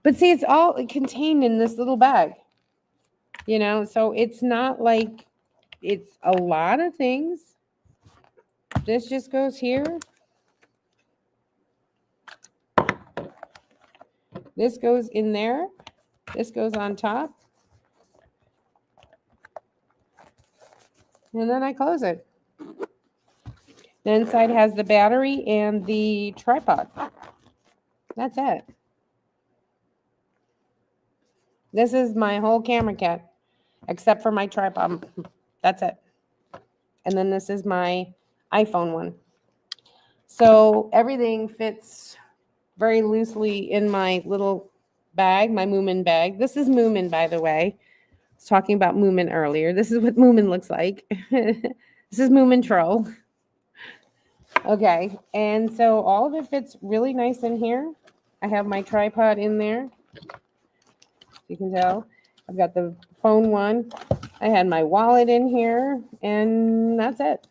But see, it's all contained in this little bag. You know, so it's not like it's a lot of things. This just goes here. This goes in there. This goes on top. And then I close it. The inside has the battery and the tripod. That's it. This is my whole camera kit, except for my tripod. That's it. And then this is my iPhone one. So everything fits very loosely in my little bag, my Moomin bag. This is Moomin, by the way. I was talking about Moomin earlier. This is what Moomin looks like. This is Moomin Troll. Okay, and so all of it fits really nice in here. I have my tripod in there. You can tell. I've got the phone one. I had my wallet in here, and that's it.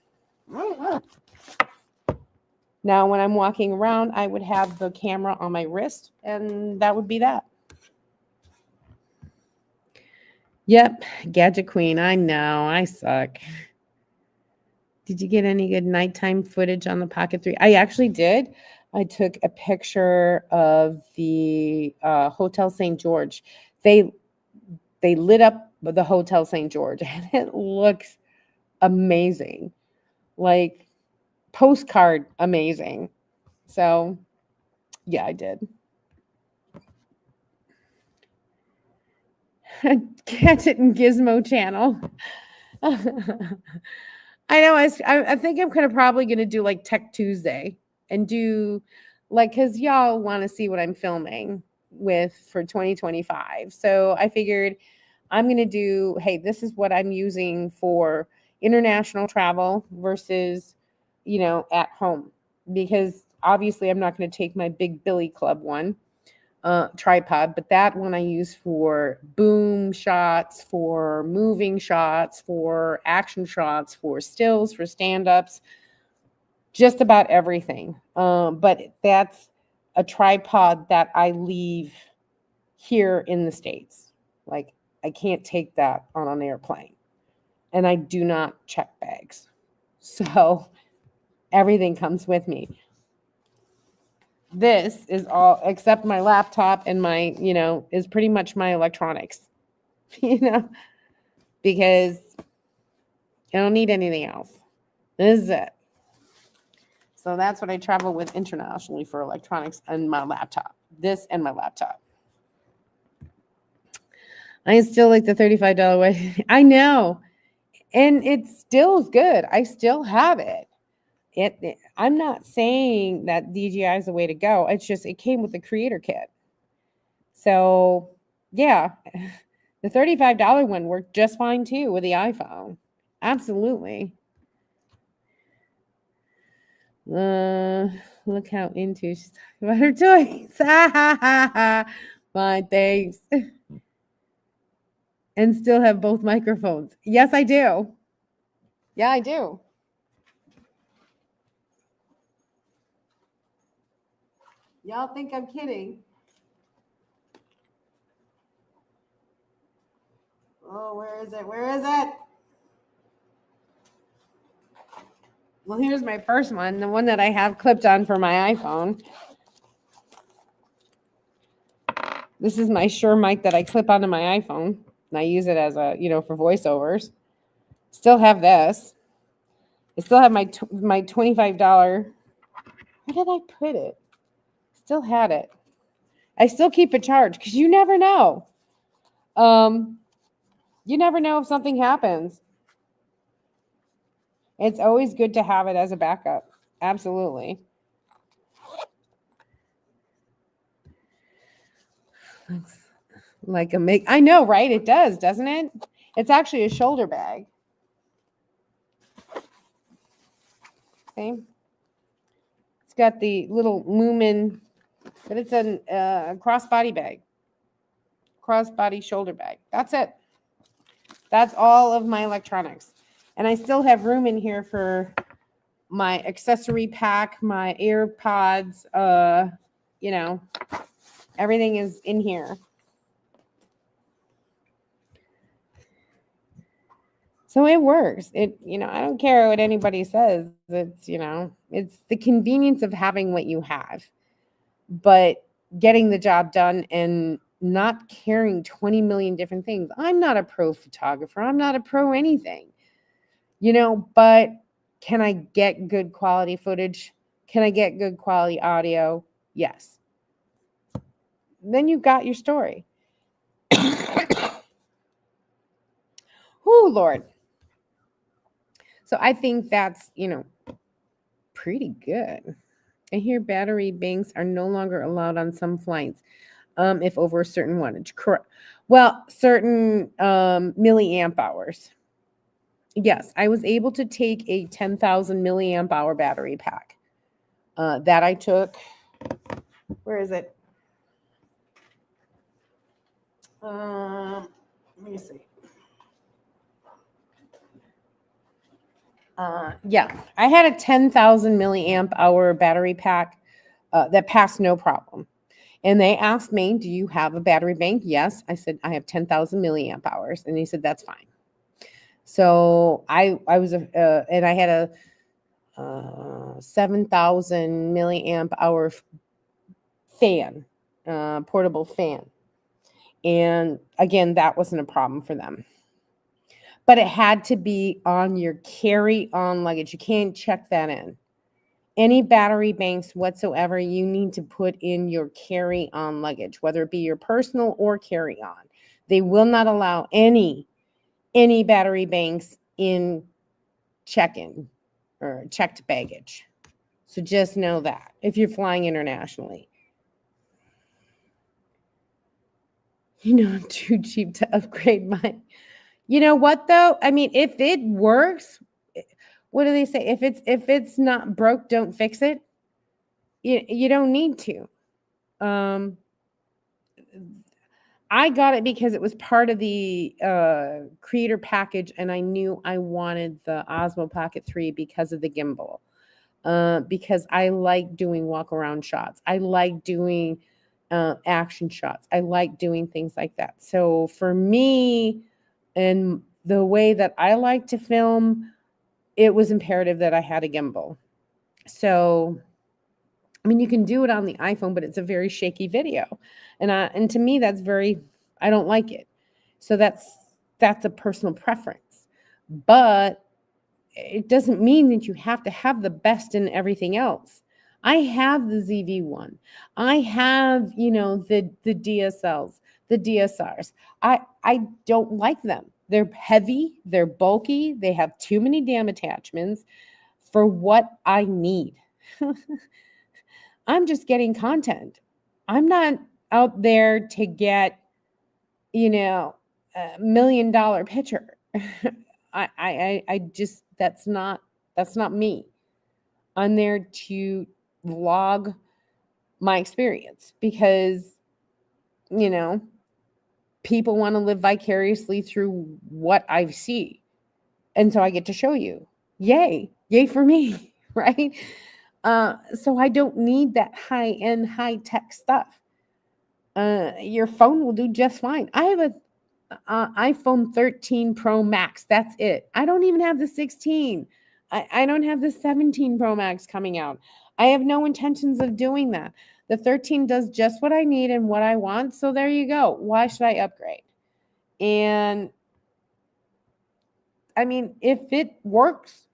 Now, when I'm walking around, I would have the camera on my wrist, and that would be that. Yep, Gadget Queen. I know, I suck. Did you get any good nighttime footage on the Pocket 3? I actually did. I took a picture of the Hotel St. George. They lit up the Hotel St. George, and it looks amazing. Like postcard amazing. So, yeah, I did. Gadget and Gizmo channel. I know. I think I'm probably gonna do like Tech Tuesday and do like because y'all want to see what I'm filming with for 2025. So I figured I'm gonna do. Hey, this is what I'm using for international travel versus, at home, because obviously I'm not going to take my big Billy Club one tripod, but that one I use for boom shots, for moving shots, for action shots, for stills, for stand-ups, just about everything. But that's a tripod that I leave here in the States. Like, I can't take that on an airplane, and I do not check bags. So everything comes with me. This is all except my laptop and my, is pretty much my electronics, because I don't need anything else. This is it. So that's what I travel with internationally for electronics and my laptop. This and my laptop. I still like the $35 way. I know. And it still is good. I still have it. I'm not saying that DJI is the way to go. It's just it came with the creator kit. So, yeah, the $35 one worked just fine too with the iPhone. Absolutely. Look how into she's talking about her toys. Fine, thanks. And still have both microphones. Yes, I do. Yeah, I do. Y'all think I'm kidding. Oh, where is it? Where is it? Well, here's my first one, the one that I have clipped on for my iPhone. This is my Shure mic that I clip onto my iPhone, and I use it as a, for voiceovers. Still have this. I still have my $25. Where did I put it? Still had it. I still keep it charged because you never know. You never know if something happens. It's always good to have it as a backup. Absolutely. Looks like a make. I know, right? It does, doesn't it? It's actually a shoulder bag. Okay. It's got the little Moomin, but it's a crossbody bag. Crossbody shoulder bag. That's it. That's all of my electronics. And I still have room in here for my accessory pack, my AirPods, everything is in here. So it works. I don't care what anybody says. It's the convenience of having what you have, but getting the job done and not carrying 20 million different things. I'm not a pro photographer. I'm not a pro anything, but can I get good quality footage? Can I get good quality audio? Yes. Then you've got your story. Oh, Lord. So I think that's, pretty good. I hear battery banks are no longer allowed on some flights if over a certain wattage. Correct. Well, certain milliamp hours. Yes, I was able to take a 10,000 milliamp hour battery pack that I took. Where is it? Let me see. Yeah, I had a 10,000 milliamp hour battery pack that passed no problem. And they asked me, do you have a battery bank? Yes. I said, I have 10,000 milliamp hours. And they said, that's fine. So I was, and I had a 7,000 milliamp hour fan, portable fan. And again, that wasn't a problem for them. But it had to be on your carry-on luggage. You can't check that in. Any battery banks whatsoever, you need to put in your carry-on luggage, whether it be your personal or carry-on. They will not allow any battery banks in check-in or checked baggage. So just know that if you're flying internationally. I'm too cheap to upgrade mine. You know what though? I mean, if it works, what do they say? If it's not broke, don't fix it. You don't need to. I got it because it was part of the creator package, and I knew I wanted the Osmo Pocket 3 because of the gimbal. Because I like doing walk around shots. I like doing action shots. I like doing things like that. So for me, and the way that I like to film, it was imperative that I had a gimbal. So, I mean, you can do it on the iPhone, but it's a very shaky video. And to me, that's I don't like it. So that's a personal preference. But it doesn't mean that you have to have the best in everything else. I have the ZV-1. I have, the DSLs, the DSRs. I don't like them. They're heavy, they're bulky, they have too many damn attachments for what I need. I'm just getting content. I'm not out there to get, $1 million picture. I just, that's not me. I'm there to vlog my experience because, people want to live vicariously through what I see. And so I get to show you. Yay for me, right? So I don't need that high-end, high-tech stuff. Your phone will do just fine. I have iPhone 13 Pro Max. That's it. I don't even have the 16. I don't have the 17 Pro Max coming out. I have no intentions of doing that. The 13 does just what I need and what I want. So there you go. Why should I upgrade? And I mean, if it works,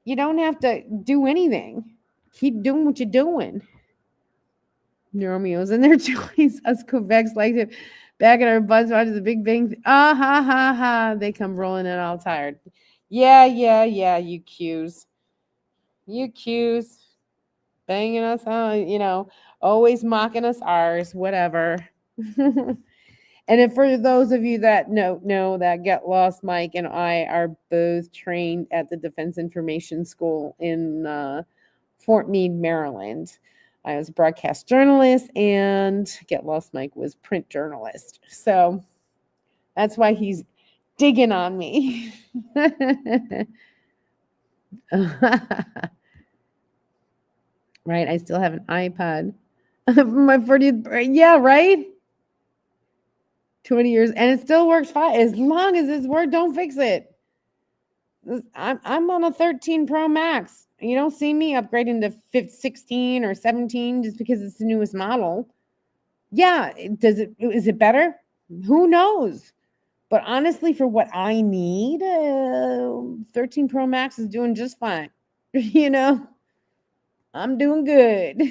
you don't have to do anything. Keep doing what you're doing. Romeo's in their 20s. Us Quebecs like to back at our butts, watches the Big Bang. Ah ha ha ha. They come rolling in all tired. Yeah, you Qs. You Qs. Banging us on, always mocking us ours, whatever. And if for those of you that know that Get Lost Mike and I are both trained at the Defense Information School in Fort Meade, Maryland. I was a broadcast journalist and Get Lost Mike was print journalist. So that's why he's digging on me. Right, I still have an iPod. My 40th birthday. Yeah, right? 20 years and it still works fine. As long as it's work, don't fix it. I'm on a 13 Pro Max. You don't see me upgrading to 16 or 17 just because it's the newest model. Yeah, is it better? Who knows? But honestly, for what I need, 13 Pro Max is doing just fine. I'm doing good.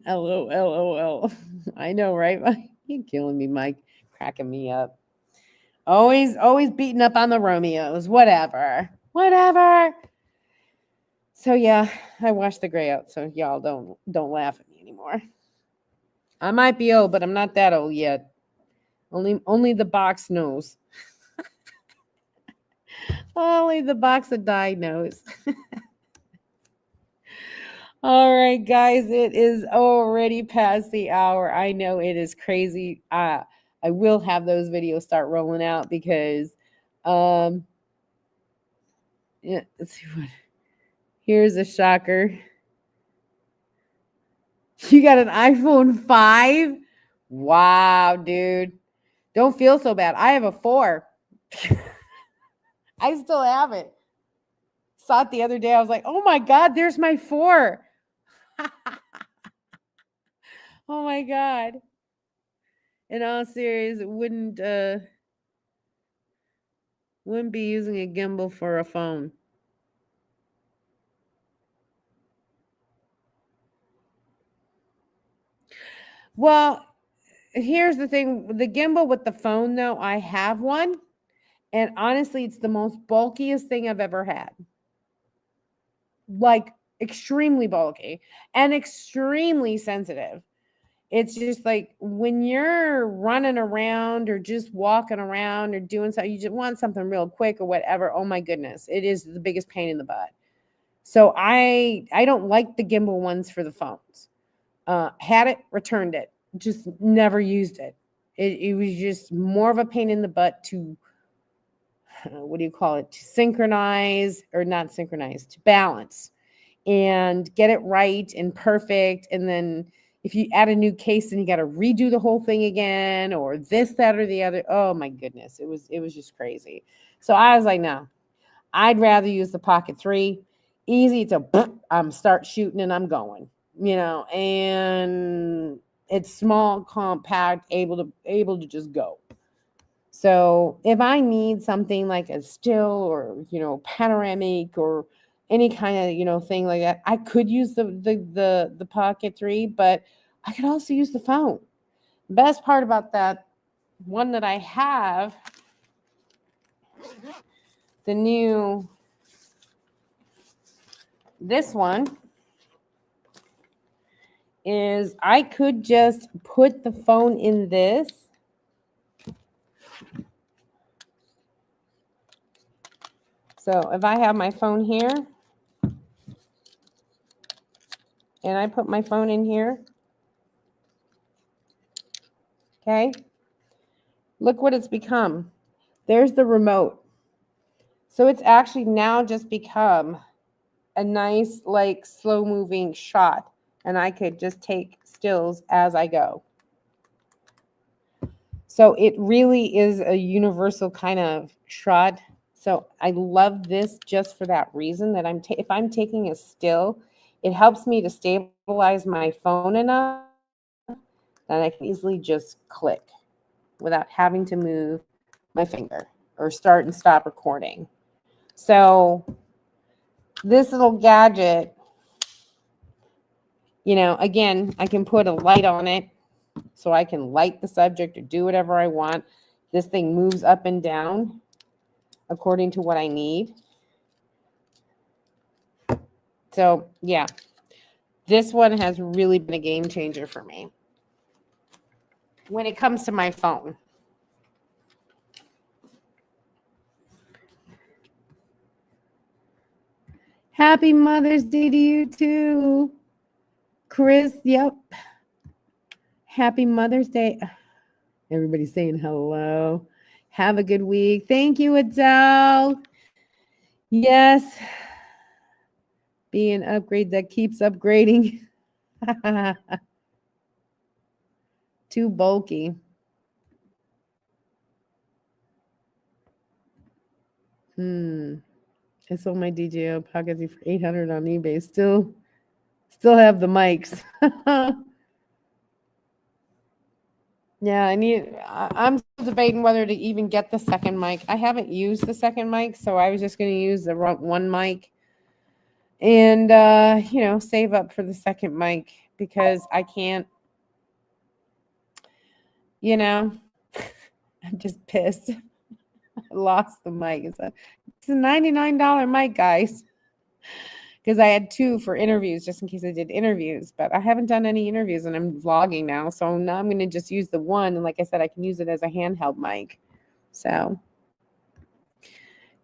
LOL. I know, right? You're killing me, Mike. Cracking me up. Always beating up on the Romeos. Whatever. So yeah, I washed the gray out, so y'all don't laugh at me anymore. I might be old, but I'm not that old yet. Only the box knows. Only the box of dye knows. All right, guys, it is already past the hour. I know it is crazy. I will have those videos start rolling out because yeah, let's see what. Here's a shocker. You got an iPhone 5? Wow, dude. Don't feel so bad. I have a 4. I still have it. Saw it the other day. I was like, oh my God, there's my 4. Oh my God. In all seriousness, wouldn't be using a gimbal for a phone. Well, here's the thing. The gimbal with the phone, though, I have one. And honestly, it's the most bulkiest thing I've ever had. Like, extremely bulky and extremely sensitive. It's just like when you're running around or just walking around or doing something, you just want something real quick or whatever. Oh my goodness, it is the biggest pain in the butt. So I don't like the gimbal ones for the phones. Had it, returned it, just never used it. It was just more of a pain in the butt to what do you call it? To synchronize or not synchronize, to balance and get it right and perfect. And then if you add a new case, then you got to redo the whole thing again, or this, that, or the other. Oh my goodness, it was just crazy. So I was like, no, I'd rather use the Pocket 3. Easy to start shooting and I'm going, and it's small, compact, able to just go. So if I need something like a still or panoramic or any kind of thing like that, I could use the Pocket 3, but I could also use the phone. Best part about that one that I have, the new this one, is I could just put the phone in this. So if I have my phone here and I put my phone in here, okay, look what it's become. There's the remote. So it's actually now just become a nice, like, slow moving shot. And I could just take stills as I go. So it really is a universal kind of shot. So I love this just for that reason that if I'm taking a still, it helps me to stabilize my phone enough that I can easily just click without having to move my finger or start and stop recording. So this little gadget, again, I can put a light on it so I can light the subject or do whatever I want. This thing moves up and down according to what I need. So yeah, this one has really been a game changer for me when it comes to my phone. Happy Mother's Day to you too, Chris. Yep. Happy Mother's Day. Everybody's saying hello. Have a good week. Thank you, Adele. Yes. Be an upgrade that keeps upgrading. Too bulky. I sold my DJI Pocket Z for $800 on eBay. Still have the mics. Yeah, I'm debating whether to even get the second mic. I haven't used the second mic, so I was just going to use the one mic and, save up for the second mic because I can't, I'm just pissed. I lost the mic. It's a $99 mic, guys, because I had two for interviews just in case I did interviews, but I haven't done any interviews and I'm vlogging now. So now I'm going to just use the one. And like I said, I can use it as a handheld mic. So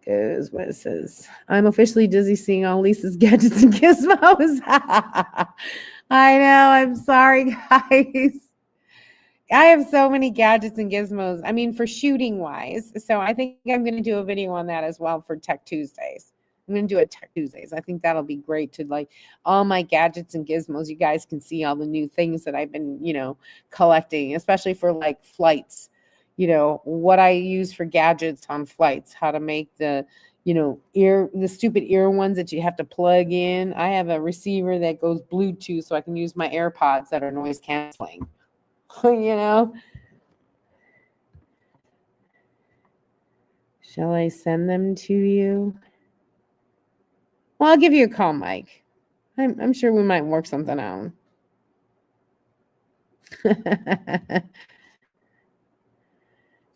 goes what it says. I'm officially dizzy seeing all Lisa's gadgets and gizmos. I know. I'm sorry, guys. I have so many gadgets and gizmos. I mean, for shooting wise. So I think I'm going to do a video on that as well for Tech Tuesdays. I'm going to do a Tech Tuesdays. I think that'll be great to like all my gadgets and gizmos. You guys can see all the new things that I've been, collecting, especially for like flights. What I use for gadgets on flights, how to make the, the stupid ear ones that you have to plug in. I have a receiver that goes Bluetooth so I can use my AirPods that are noise canceling. Shall I send them to you? Well, I'll give you a call, Mike. I'm sure we might work something out. It's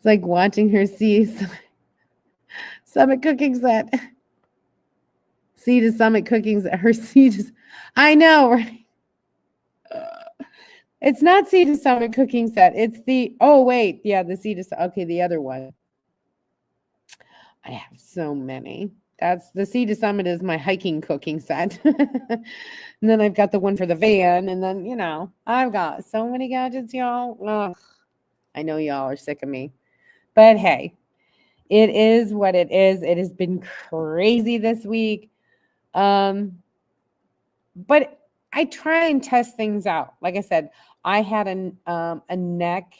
like watching her see Summit cooking set. Sea to Summit cooking set. Her Sea to, I know, right? It's not Sea to Summit cooking set. It's the, oh, wait. Yeah, the Sea to, okay, the other one. I have so many. That's the Sea to Summit is my hiking cooking set. And then I've got the one for the van. And then, I've got so many gadgets, y'all. Ugh. I know y'all are sick of me. But hey, it is what it is. It has been crazy this week. But I try and test things out. Like I said, I had a neck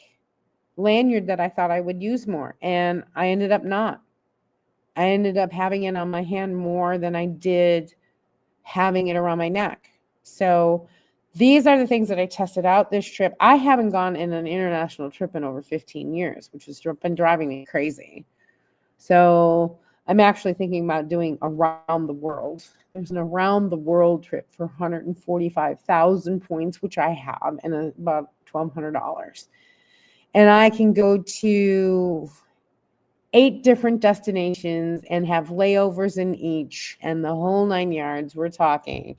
lanyard that I thought I would use more, and I ended up not. I ended up having it on my hand more than I did having it around my neck. So these are the things that I tested out this trip. I haven't gone in an international trip in over 15 years, which has been driving me crazy. So I'm actually thinking about doing around the world. There's an around the world trip for 145,000 points, which I have, and about $1,200. And I can go to 8 different destinations and have layovers in each and the whole 9 yards. We're talking.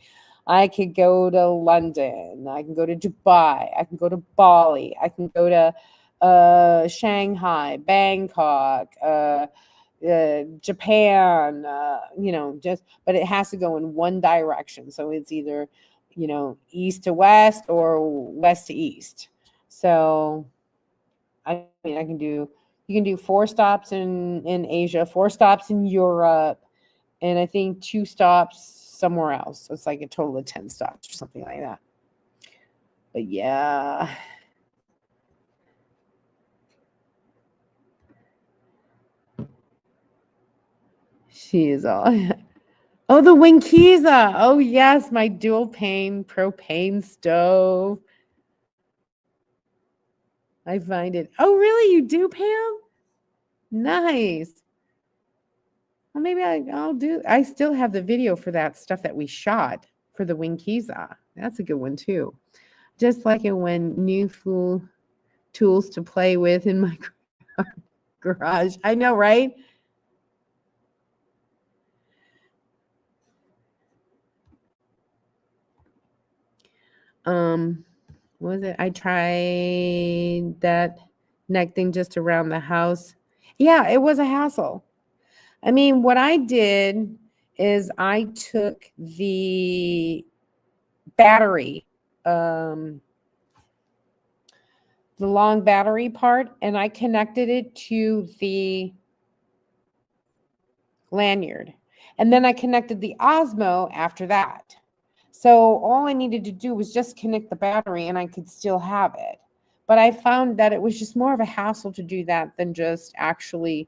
I could go to London. I can go to Dubai. I can go to Bali. I can go to Shanghai, Bangkok, Japan, but it has to go in one direction. So it's either, east to west or west to east. So, I mean, you can do 4 stops in Asia, 4 stops in Europe, and I think 2 stops somewhere else. So it's like a total of 10 stops or something like that. But yeah. She is all. Oh, the Winkiza. Oh, yes, my dual pane propane stove. I find it. Oh, really? You do, Pam? Nice. Well, maybe I'll do. I still have the video for that stuff that we shot for the Winkiza. That's a good one too. Just like it when new fool tools to play with in my garage. I know, right? What was it? I tried that neck thing just around the house. Yeah, it was a hassle. I mean, what I did is I took the battery, the long battery part, and I connected it to the lanyard. And then I connected the Osmo after that. So all I needed to do was just connect the battery and I could still have it. But I found that it was just more of a hassle to do that than just actually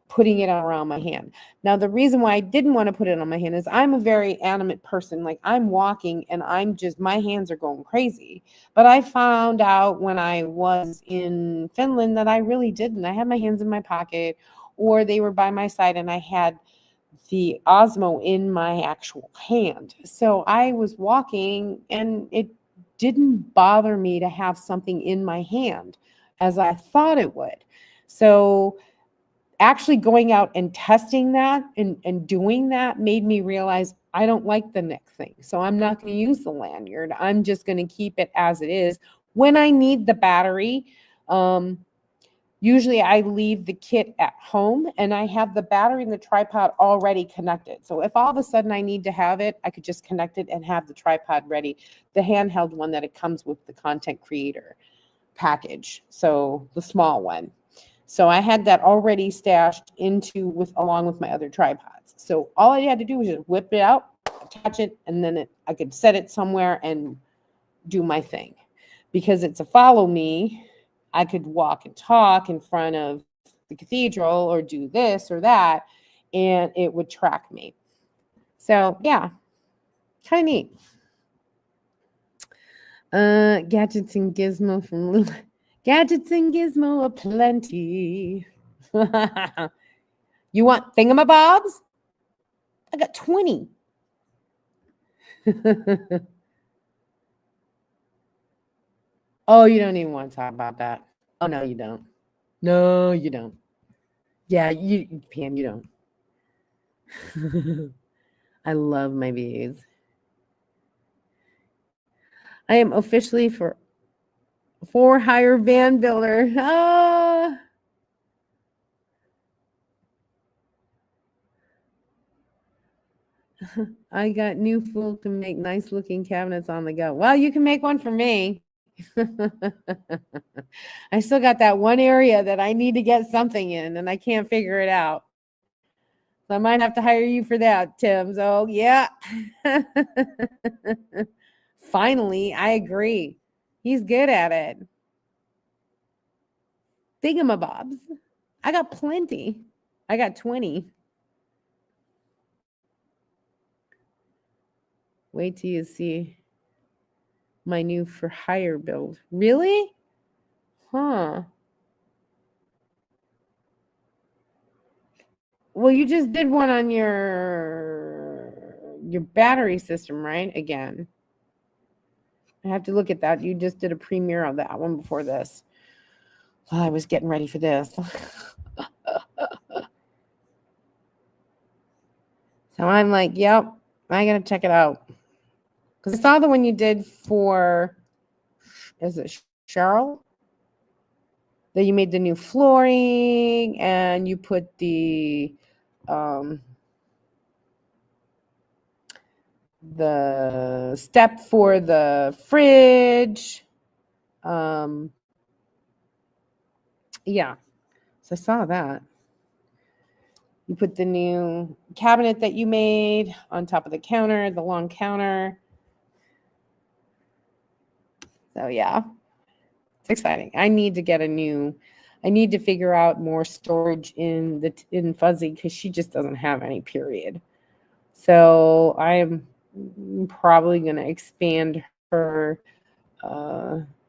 putting it around my hand. Now, the reason why I didn't want to put it on my hand is I'm a very animate person. Like I'm walking and my hands are going crazy. But I found out when I was in Finland that I really didn't. I had my hands in my pocket or they were by my side and I had the Osmo in my actual hand. So I was walking and it didn't bother me to have something in my hand as I thought it would. So actually going out and testing that and doing that made me realize I don't like the neck thing. So I'm not going to use the lanyard. I'm just going to keep it as it is. When I need the battery, usually I leave the kit at home and I have the battery and the tripod already connected. So if all of a sudden I need to have it, I could just connect it and have the tripod ready. The handheld one that it comes with the content creator package. So the small one. So I had that already stashed along with my other tripods. So all I had to do was just whip it out, attach it, and then I could set it somewhere and do my thing. Because it's a follow me, I could walk and talk in front of the cathedral or do this or that, and it would track me. So yeah, kind of neat. Gadgets and Gizmo from Little Gadgets and Gizmo aplenty. You want thingamabobs? I got 20. Oh, you don't even want to talk about that. Oh, no, you don't. No, you don't. Yeah, Pam, you don't. I love my bees. I am officially for hire van builder. Ah. I got new fool to make nice looking cabinets on the go. Well, you can make one for me. I still got that one area that I need to get something in and I can't figure it out. So I might have to hire you for that, Tim. So yeah. Finally, I agree. He's good at it. Thingamabobs. I got plenty. I got 20. Wait till you see my new for hire build. Really? Huh. Well, you just did one on your battery system, right? Again. I have to look at that. You just did a premiere of that one before this. Well, I was getting ready for this. So I'm like, yep, I gotta check it out. Because I saw the one you did for, is it Cheryl? That you made the new flooring and you put the step for the fridge. Yeah, so I saw that. You put the new cabinet that you made on top of the counter, the long counter. So yeah, it's exciting. I need to get a new I need to figure out more storage in Fuzzy because she just doesn't have any, period. So I am probably going to expand her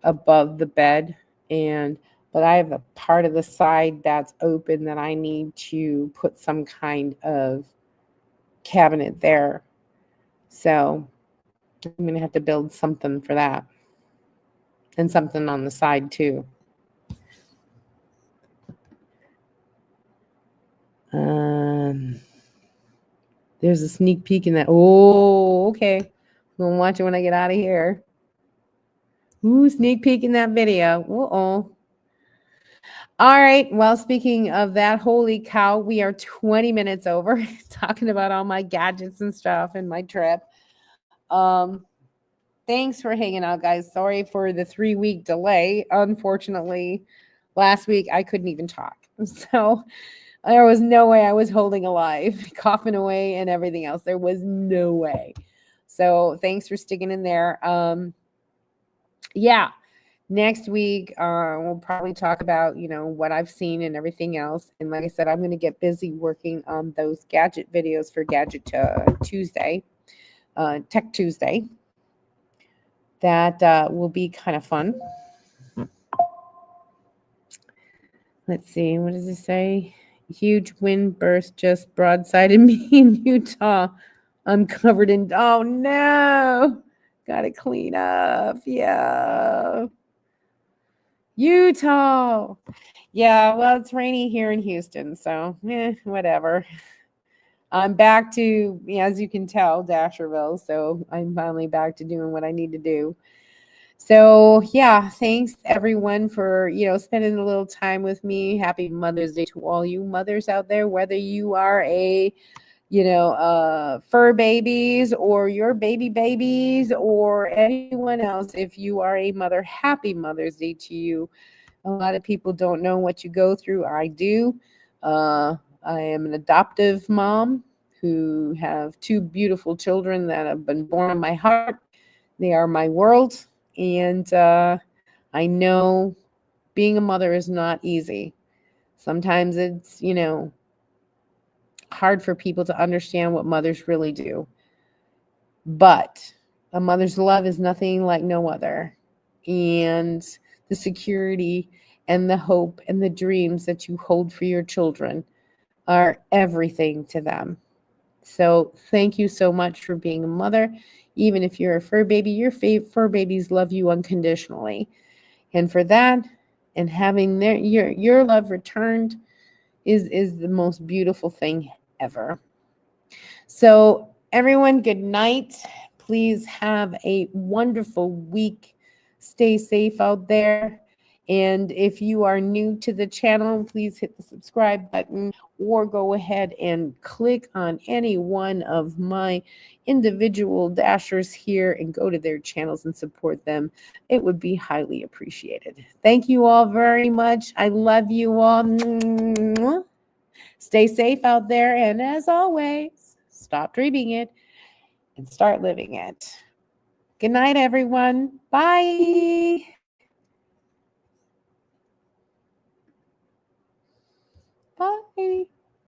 above the bed, but I have a part of the side that's open that I need to put some kind of cabinet there. So I'm going to have to build something for that, and something on the side too. There's a sneak peek in that. Oh, okay. I'm going to watch it when I get out of here. Ooh, sneak peek in that video. Uh-oh. All right. Well, speaking of that, holy cow, we are 20 minutes over talking about all my gadgets and stuff and my trip. Thanks for hanging out, guys. Sorry for the 3-week delay. Unfortunately, last week I couldn't even talk. So there was no way I was holding alive, coughing away and everything else. There was no way. So thanks for sticking in there. Yeah. Next week, we'll probably talk about, what I've seen and everything else. And like I said, I'm going to get busy working on those gadget videos for Gadget Tuesday, Tech Tuesday. That will be kind of fun. Let's see. What does it say? Huge wind burst just broadsided me in Utah. I'm covered in, oh no. Got to clean up. Yeah. Utah. Yeah, well, it's rainy here in Houston, so whatever. I'm back to, as you can tell, Dasherville, so I'm finally back to doing what I need to do. So, yeah, thanks everyone for, spending a little time with me. Happy Mother's Day to all you mothers out there, whether you are a fur babies or your babies or anyone else. If you are a mother, happy Mother's Day to you. A lot of people don't know what you go through. I do. I am an adoptive mom who have 2 beautiful children that have been born in my heart. They are my world. And I know being a mother is not easy. Sometimes it's, hard for people to understand what mothers really do. But a mother's love is nothing like no other. And the security and the hope and the dreams that you hold for your children are everything to them. So thank you so much for being a mother. Even if you're a fur baby, your fur babies love you unconditionally. And for that, and having your love returned is the most beautiful thing ever. So everyone, good night. Please have a wonderful week. Stay safe out there. And if you are new to the channel, please hit the subscribe button or go ahead and click on any one of my individual dashers here and go to their channels and support them. It would be highly appreciated. Thank you all very much. I love you all. Stay safe out there. And as always, stop dreaming it and start living it. Good night, everyone. Bye.